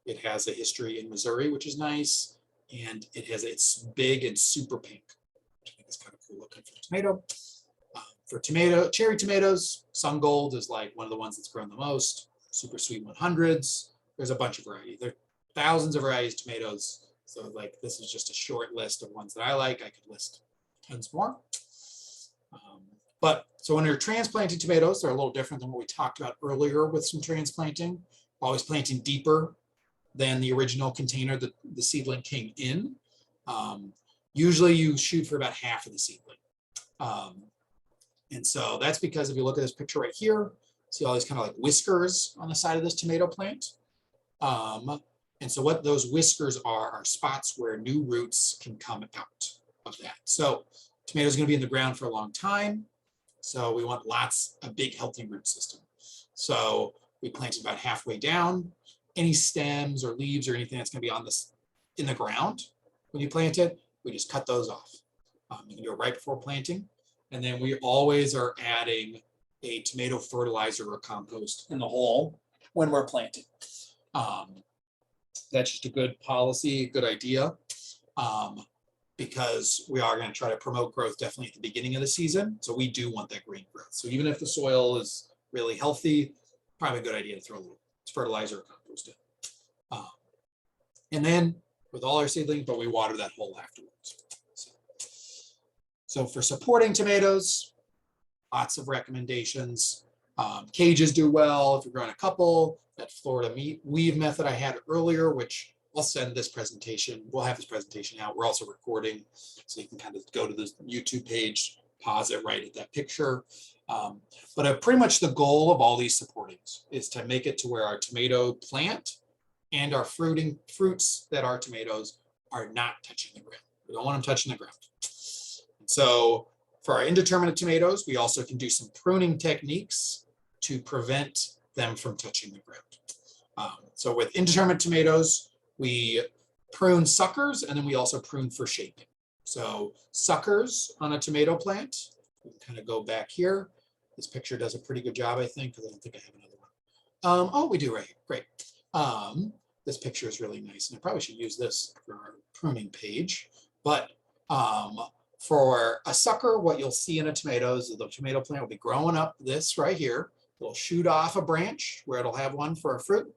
It has a history in Missouri, which is nice. And it's big and super pink, which I think is kind of cool looking for tomato. For cherry tomatoes, Sun Gold is like one of the ones that's grown the most. Super Sweet 100s. There's a bunch of varieties. There are thousands of varieties of tomatoes. So like this is just a short list of ones that I like. I could list tons more. So when you're transplanting tomatoes, they're a little different than what we talked about earlier with some transplanting. Always planting deeper than the original container that the seedling came in. Usually you shoot for about half of the seedling. And so that's because if you look at this picture right here, see all these kind of like whiskers on the side of this tomato plant. And so what those whiskers are spots where new roots can come out of that. So tomatoes are going to be in the ground for a long time. So we want a big healthy root system. So we plant it about halfway down. Any stems or leaves or anything that's going to be in the ground when you plant it, we just cut those off. You can do it right before planting. And then we always are adding a tomato fertilizer or compost in the hole when we're planting. That's just a good policy, a good idea, because we are going to try to promote growth definitely at the beginning of the season. So we do want that green growth. So even if the soil is really healthy, probably a good idea to throw a little fertilizer or compost in. And then with all our seedlings, but we water that hole afterwards. So for supporting tomatoes, lots of recommendations. Cages do well if you're growing a couple. That Florida weave method I had earlier, which I'll send this presentation. We'll have this presentation out. We're also recording, so you can kind of go to the YouTube page, pause it right at that picture. But pretty much the goal of all these supportings is to make it to where our tomato plant and our fruits that are tomatoes are not touching the ground. We don't want them touching the ground. So for our indeterminate tomatoes, we also can do some pruning techniques to prevent them from touching the ground. So with indeterminate tomatoes, we prune suckers and then we also prune for shaping. So suckers on a tomato plant, we can kind of go back here. This picture does a pretty good job, I think, because I don't think I have another one. Oh, we do right here, great. This picture is really nice, and I probably should use this for our pruning page. But for a sucker, what you'll see in a tomato is the tomato plant will be growing up this right here. It'll shoot off a branch where it'll have one for a fruit.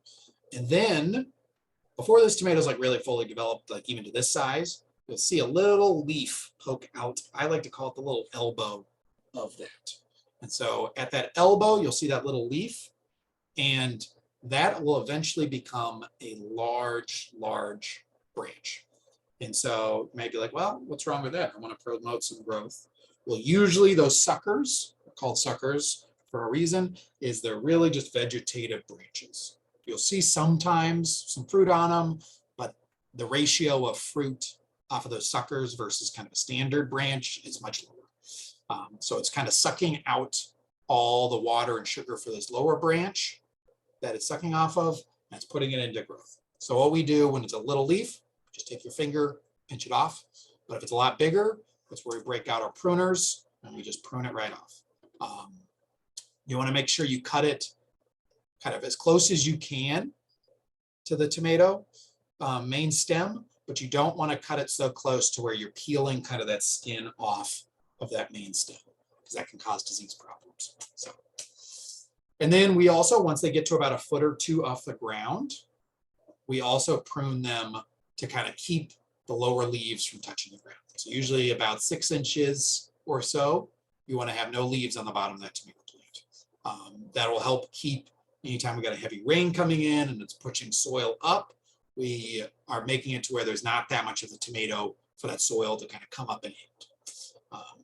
And then before this tomato is like really fully developed, like even to this size, you'll see a little leaf poke out. I like to call it the little elbow of that. And so at that elbow, you'll see that little leaf, and that will eventually become a large, large branch. And so you might be like, well, what's wrong with that? I want to promote some growth. Well, usually those suckers, are called suckers for a reason, is they're really just vegetative branches. You'll see sometimes some fruit on them, but the ratio of fruit off of those suckers versus kind of a standard branch is much lower. So it's kind of sucking out all the water and sugar for this lower branch that it's sucking off of, and it's putting it into growth. So what we do when it's a little leaf, just take your finger, pinch it off. But if it's a lot bigger, that's where we break out our pruners and we just prune it right off. You want to make sure you cut it kind of as close as you can to the tomato main stem, but you don't want to cut it so close to where you're peeling kind of that skin off of that main stem, because that can cause disease problems. So, and then we also, once they get to about a foot or two off the ground, we also prune them to kind of keep the lower leaves from touching the ground. So usually about 6 inches or so, you want to have no leaves on the bottom of that tomato plant. That will help keep, anytime we got a heavy rain coming in and it's pushing soil up, we are making it to where there's not that much of the tomato for that soil to kind of come up and hit.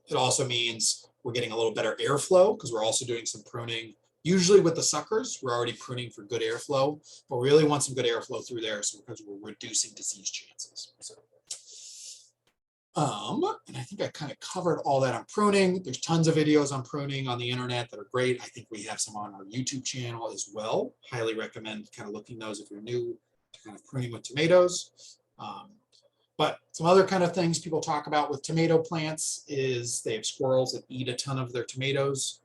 It also means we're getting a little better airflow because we're also doing some pruning. Usually with the suckers, we're already pruning for good airflow, but we really want some good airflow through there, so because we're reducing disease chances. So, and I I think I kind of covered all that on pruning. There's tons of videos on pruning on the internet that are great. I think we have some on our YouTube channel as well. Highly recommend kind of looking those if you're new to kind of pruning with tomatoes. But some other kind of things people talk about with tomato plants is they have squirrels that eat a ton of their tomatoes.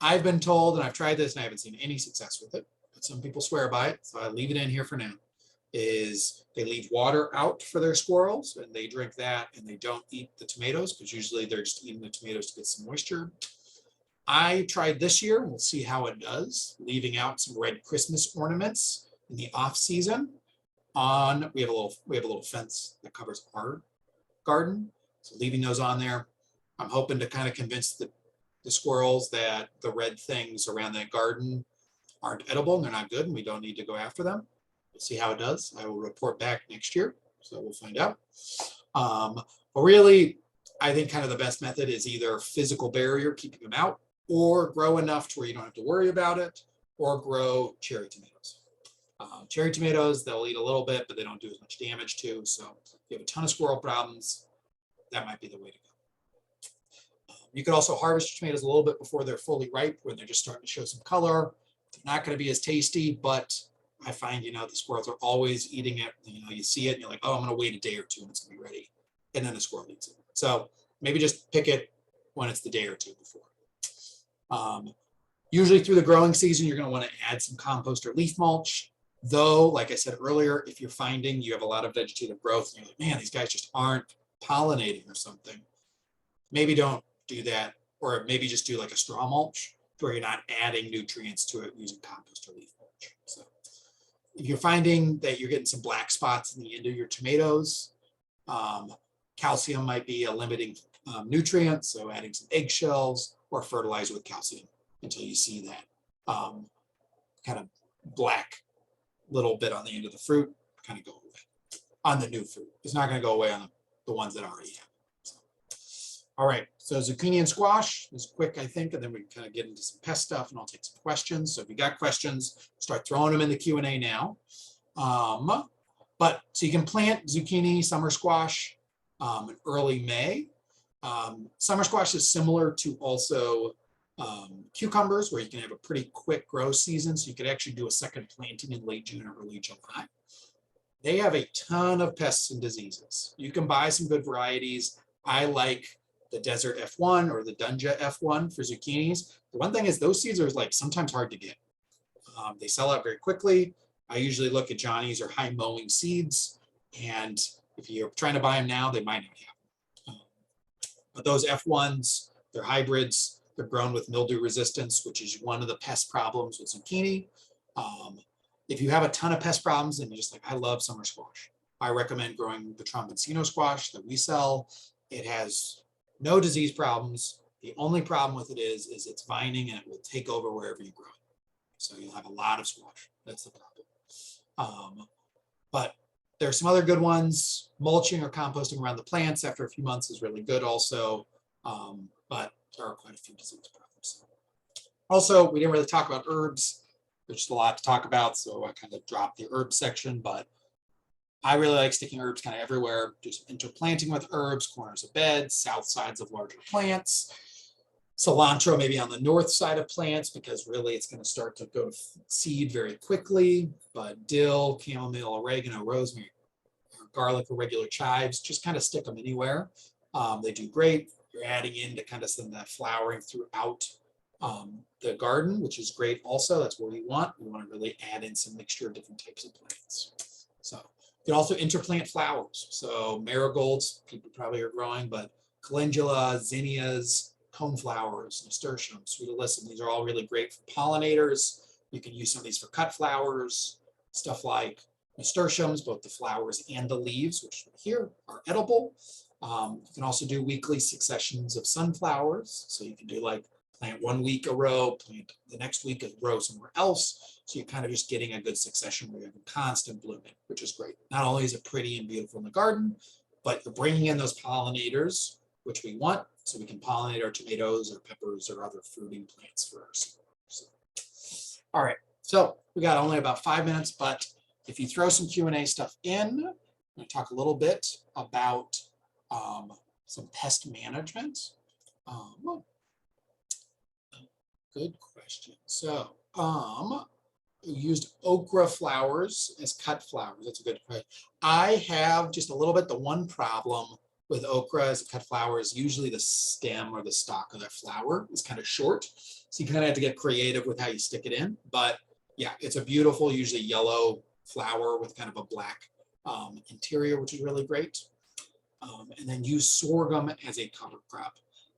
I've been told, and I've tried this and I haven't seen any success with it, but some people swear by it, so I leave it in here for now, is they leave water out for their squirrels and they drink that and they don't eat the tomatoes because usually they're just eating the tomatoes to get some moisture. I tried this year, and we'll see how it does, leaving out some red Christmas ornaments in the off season. We have a little fence that covers our garden, so leaving those on there. I'm hoping to kind of convince the squirrels that the red things around that garden aren't edible and they're not good and we don't need to go after them. We'll see how it does. I will report back next year, so we'll find out. But really, I think kind of the best method is either physical barrier, keeping them out, or grow enough to where you don't have to worry about it, or grow cherry tomatoes. Cherry tomatoes, they'll eat a little bit, but they don't do as much damage too. So if you have a ton of squirrel problems, that might be the way to go. You could also harvest your tomatoes a little bit before they're fully ripe, when they're just starting to show some color. They're not going to be as tasty, but I find, the squirrels are always eating it. You see it and you're like, oh, I'm going to wait a day or two and it's going to be ready. And then the squirrel eats it. So maybe just pick it when it's the day or two before. Usually through the growing season, you're going to want to add some compost or leaf mulch. Though, like I said earlier, if you're finding you have a lot of vegetative growth and you're like, man, these guys just aren't pollinating or something, maybe don't do that, or maybe just do like a straw mulch where you're not adding nutrients to it using compost or leaf mulch. So if you're finding that you're getting some black spots in the end of your tomatoes, calcium might be a limiting nutrient, so adding some eggshells or fertilizer with calcium until you see that kind of black little bit on the end of the fruit kind of go away. On the new fruit, it's not going to go away on the ones that already have. All right, so zucchini and squash is quick, I think, and then we can kind of get into some pest stuff and I'll take some questions. So if you got questions, start throwing them in the Q&A now. So you can plant zucchini, summer squash in early May. Summer squash is similar to also cucumbers, where you can have a pretty quick growth season. So you could actually do a second planting in late June or early July. They have a ton of pests and diseases. You can buy some good varieties. I like the Desert F1 or the Dunja F1 for zucchinis. The one thing is those seeds are like sometimes hard to get. They sell out very quickly. I usually look at Johnny's or High Mowing Seeds, and if you're trying to buy them now, they might not have them. But those F1s, they're hybrids. They're grown with mildew resistance, which is one of the pest problems with zucchini. If you have a ton of pest problems and you're just like, I love summer squash, I recommend growing the Transplant squash that we sell. It has no disease problems. The only problem with it is it's vining and it will take over wherever you grow it. So you'll have a lot of squash. That's the problem. But there are some other good ones. Mulching or composting around the plants after a few months is really good also. But there are quite a few disease problems. Also, we didn't really talk about herbs. There's just a lot to talk about, so I kind of dropped the herb section, but I really like sticking herbs kind of everywhere. Do some interplanting with herbs, corners of beds, south sides of larger plants. Cilantro maybe on the north side of plants, because really it's going to start to go to seed very quickly. But dill, chamomile, oregano, rosemary, garlic, or regular chives, just kind of stick them anywhere. They do great. You're adding in to kind of some of that flowering throughout the garden, which is great also. That's what we want. We want to really add in some mixture of different types of plants. So you can also interplant flowers. So marigolds, people probably are growing, but calendula, zinnias, coneflowers, nasturtiums, sweet alyssum, these are all really great for pollinators. You can use some of these for cut flowers, stuff like nasturtiums, both the flowers and the leaves, which here are edible. You can also do weekly successions of sunflowers. So you can do like plant 1 week a row, plant the next week a row somewhere else. So you're kind of just getting a good succession where you have a constant blooming, which is great. Not only is it pretty and beautiful in the garden, but you're bringing in those pollinators, which we want, so we can pollinate our tomatoes or peppers or other fruiting plants for ourselves. So, all right, so we got only about 5 minutes, but if you throw some Q&A stuff in, I'm going to talk a little bit about some pest management. Good question. So used okra flowers as cut flowers. That's a good question. I have just a little bit. The one problem with okra as a cut flower is usually the stem or the stalk of that flower is kind of short. So you kind of have to get creative with how you stick it in. But yeah, it's a beautiful, usually yellow flower with kind of a black interior, which is really great. And then use sorghum as a cover crop.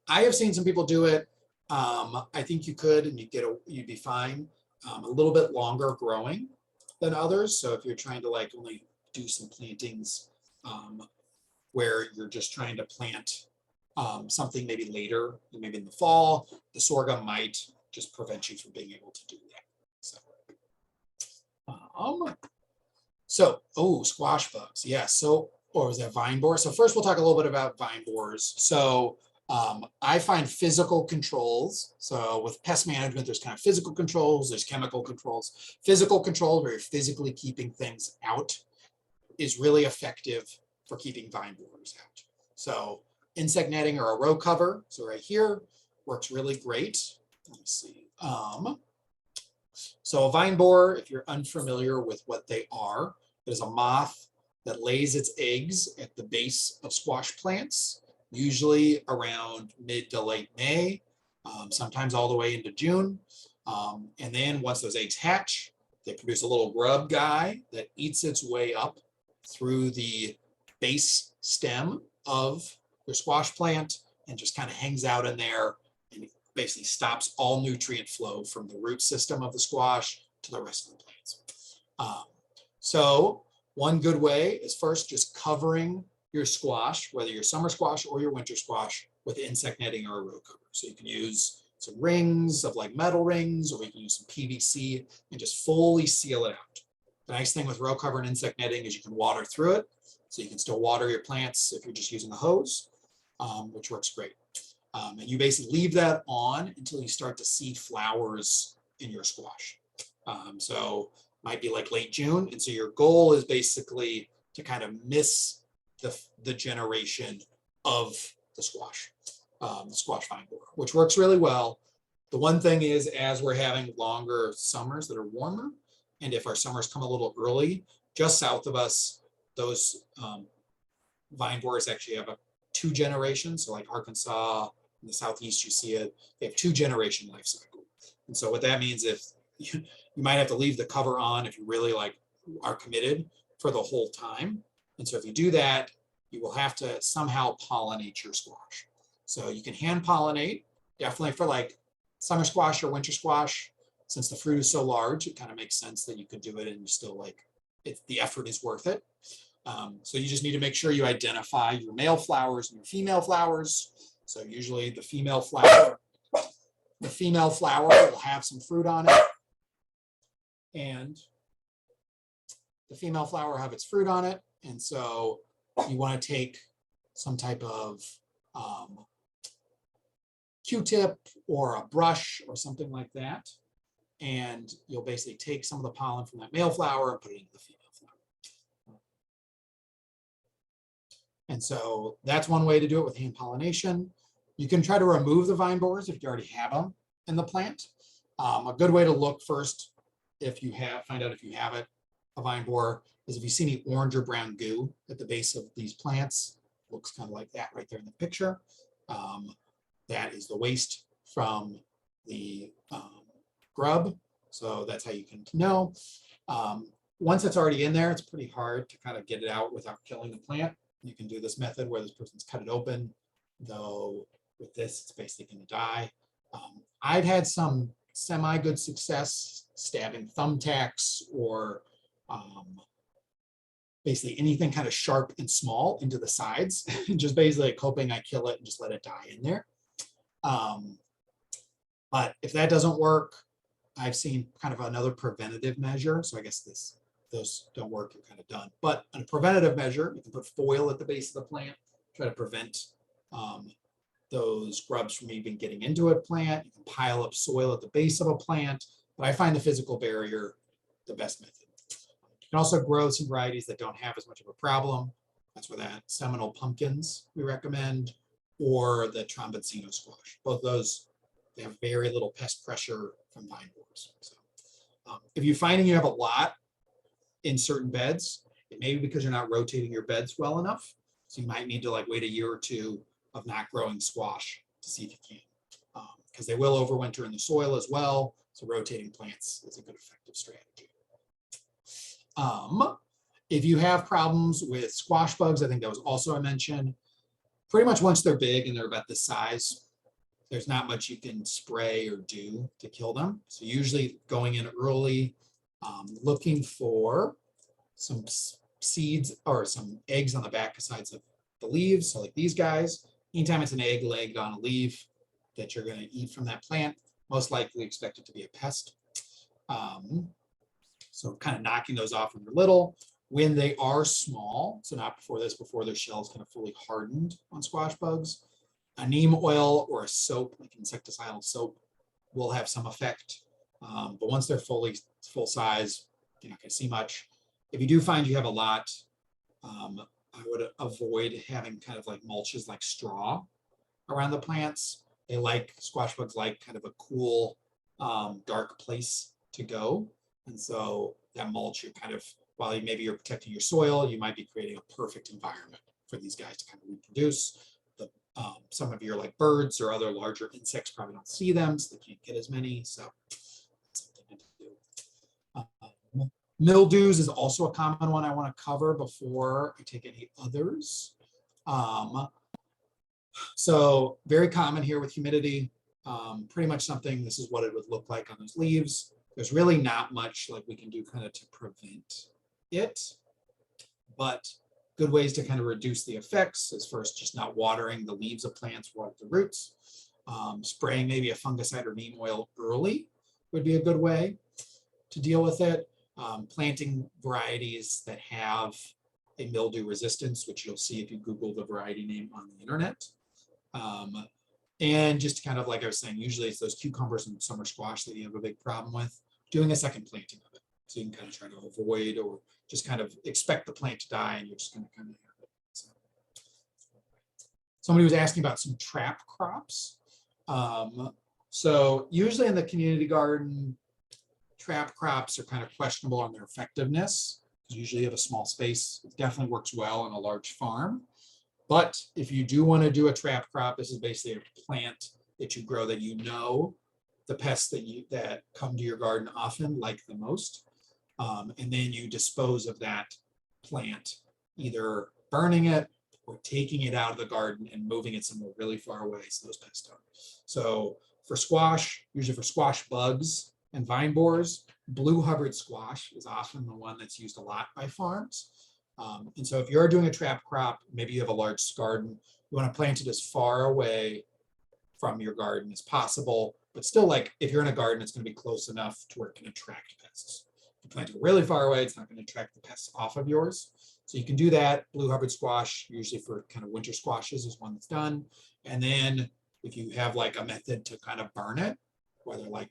I have seen some people do it. I think you could, and you'd be fine. A little bit longer growing than others. So if you're trying to like only do some plantings where you're just trying to plant something maybe later, maybe in the fall, the sorghum might just prevent you from being able to do that. So, squash bugs. Yeah. So, or was that vine borer? So first we'll talk a little bit about vine borers. So I find physical controls. So with pest management, there's kind of physical controls, there's chemical controls. Physical control, where you're physically keeping things out, is really effective for keeping vine borers out. So insect netting or a row cover, so right here, works really great. Let me see. So a vine borer, if you're unfamiliar with what they are, there's a moth that lays its eggs at the base of squash plants, usually around mid to late May, sometimes all the way into June. And then once those eggs hatch, they produce a little grub guy that eats its way up through the base stem of your squash plant and just kind of hangs out in there and basically stops all nutrient flow from the root system of the squash to the rest of the plants. So one good way is first just covering your squash, whether your summer squash or your winter squash, with insect netting or a row cover. So you can use some rings of like metal rings, or you can use some PVC and just fully seal it out. The nice thing with row cover and insect netting is you can water through it. So you can still water your plants if you're just using a hose, which works great. And you basically leave that on until you start to see flowers in your squash. So might be like late June. And so your goal is basically to kind of miss the generation of the squash vine borer, which works really well. The one thing is, as we're having longer summers that are warmer, and if our summers come a little early, just south of us, those vine borers actually have a 2 generations. So like Arkansas, in the southeast, you see it, they have 2-generation life cycle. And so what that means, if you might have to leave the cover on if you really like are committed for the whole time. And so if you do that, you will have to somehow pollinate your squash. So you can hand pollinate, definitely for like summer squash or winter squash. Since the fruit is so large, it kind of makes sense that you could do it and you still like it, the effort is worth it. So you just need to make sure you identify your male flowers and your female flowers. So usually the female flower will have some fruit on it, and the female flower will have its fruit on it. And so you want to take some type of Q-tip or a brush or something like that, and you'll basically take some of the pollen from that male flower and put it into the female flower. And so that's one way to do it with hand pollination. You can try to remove the vine borers if you already have them in the plant. A good way to look first, find out if you have it, a vine borer, is if you see any orange or brown goo at the base of these plants. Looks kind of like that right there in the picture. That is the waste from the grub. So that's how you can know. Once it's already in there, it's pretty hard to kind of get it out without killing the plant. You can do this method where this person's cut it open, though with this, it's basically going to die. I've had some semi-good success stabbing thumbtacks or basically anything kind of sharp and small into the sides, just basically like hoping I kill it and just let it die in there. But if that doesn't work, I've seen kind of another preventative measure. So I guess those don't work, you're kind of done. But on a preventative measure, you can put foil at the base of the plant, try to prevent those grubs from even getting into a plant. You can pile up soil at the base of a plant, but I find the physical barrier the best method. You can also grow some varieties that don't have as much of a problem. That's where that Seminole pumpkins we recommend, or the Transplant squash. Both those, they have very little pest pressure from vine borers. So if you're finding you have a lot in certain beds, it may be because you're not rotating your beds well enough. So you might need to like wait a year or two of not growing squash to see if you can, because they will overwinter in the soil as well. So rotating plants is a good effective strategy. If you have problems with squash bugs, I think that was also I mentioned, pretty much once they're big and they're about this size, there's not much you can spray or do to kill them. So usually going in early, looking for some seeds or some eggs on the back sides of the leaves. So like these guys, anytime it's an egg laid on a leaf that you're going to eat from that plant, most likely expect it to be a pest. So kind of knocking those off when they're little. When they are small, so not before this, before their shell's kind of fully hardened on squash bugs, a neem oil or a soap, like insecticidal soap, will have some effect. But once they're full size, you're not going to see much. If you do find you have a lot, I would avoid having kind of like mulches like straw around the plants. Squash bugs like kind of a cool, dark place to go. And so that mulch, you're kind of, while maybe you're protecting your soil, you might be creating a perfect environment for these guys to kind of reproduce. Some of your like birds or other larger insects probably don't see them, so they can't get as many. So that's something to do. Mildews is also a common one I want to cover before I take any others. So very common here with humidity. Pretty much something, this is what it would look like on those leaves. There's really not much like we can do kind of to prevent it, but good ways to kind of reduce the effects is first just not watering the leaves of plants, water the roots. Spraying maybe a fungicide or neem oil early would be a good way to deal with it. Planting varieties that have a mildew resistance, which you'll see if you Google the variety name on the internet. And just kind of like I was saying, usually it's those cucumbers and summer squash that you have a big problem with, doing a second planting of it. So you can kind of try to avoid or just kind of expect the plant to die and you're just going to kind of have it. So, somebody was asking about some trap crops. So usually in the community garden, trap crops are kind of questionable on their effectiveness. Usually you have a small space. It definitely works well on a large farm. But if you do want to do a trap crop, this is basically a plant that you grow that you know the pests that come to your garden often like the most. And then you dispose of that plant, either burning it or taking it out of the garden and moving it somewhere really far away so those pests don't. So for squash, usually for squash bugs and vine borers, blue Hubbard squash is often the one that's used a lot by farms. And so if you're doing a trap crop, maybe you have a large garden, you want to plant it as far away from your garden as possible, but still like if you're in a garden, it's going to be close enough to where it can attract pests. If you plant it really far away, it's not going to attract the pests off of yours. So you can do that. Blue Hubbard squash, usually for kind of winter squashes, is one that's done. And then if you have like a method to kind of burn it, whether like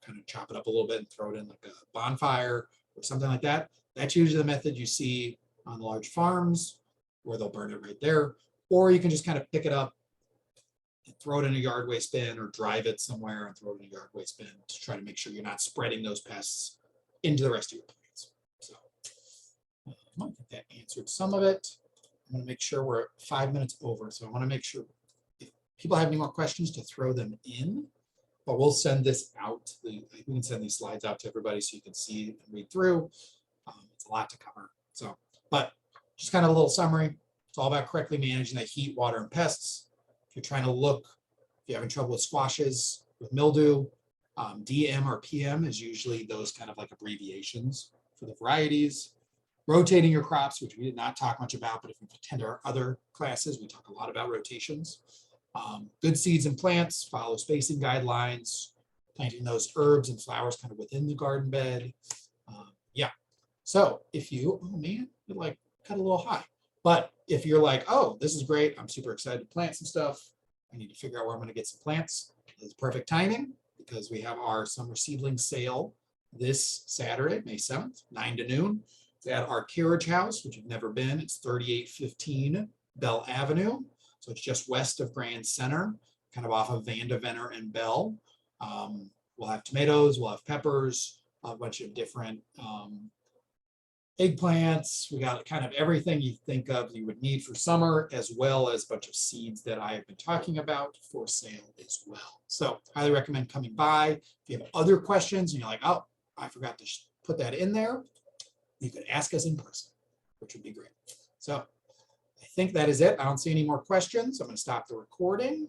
kind of chop it up a little bit and throw it in like a bonfire or something like that, that's usually the method you see on large farms where they'll burn it right there. Or you can just kind of pick it up and throw it in a yard waste bin or drive it somewhere and throw it in a yard waste bin to try to make sure you're not spreading those pests into the rest of your plants. So I think that answered some of it. I'm going to make sure we're 5 minutes over. So I want to make sure if people have any more questions to throw them in, but we'll send this out. We can send these slides out to everybody so you can see and read through. It's a lot to cover. So, but just kind of a little summary. It's all about correctly managing the heat, water, and pests. If you're trying to look, if you're having trouble with squashes, with mildew, DM or PM is usually those kind of like abbreviations for the varieties. Rotating your crops, which we did not talk much about, but if you attend our other classes, we talk a lot about rotations. Good seeds and plants, follow spacing guidelines, planting those herbs and flowers kind of within the garden bed. Yeah. So if you, oh man, it like cut a little high. But if you're like, oh, this is great, I'm super excited to plant some stuff, I need to figure out where I'm going to get some plants. It's perfect timing because we have our summer seedling sale this Saturday, May 7th, 9 to noon. at our carriage house, which you've never been. It's 3815 Bell Avenue. So it's just west of Grand Center, kind of off of Vandevenner and Bell. We'll have tomatoes, we'll have peppers, a bunch of different eggplants. We got kind of everything you think of you would need for summer, as well as a bunch of seeds that I have been talking about for sale as well. So highly recommend coming by. If you have other questions and you're like, oh, I forgot to put that in there, you can ask us in person, which would be great. So I think that is it. I don't see any more questions. I'm going to stop the recording.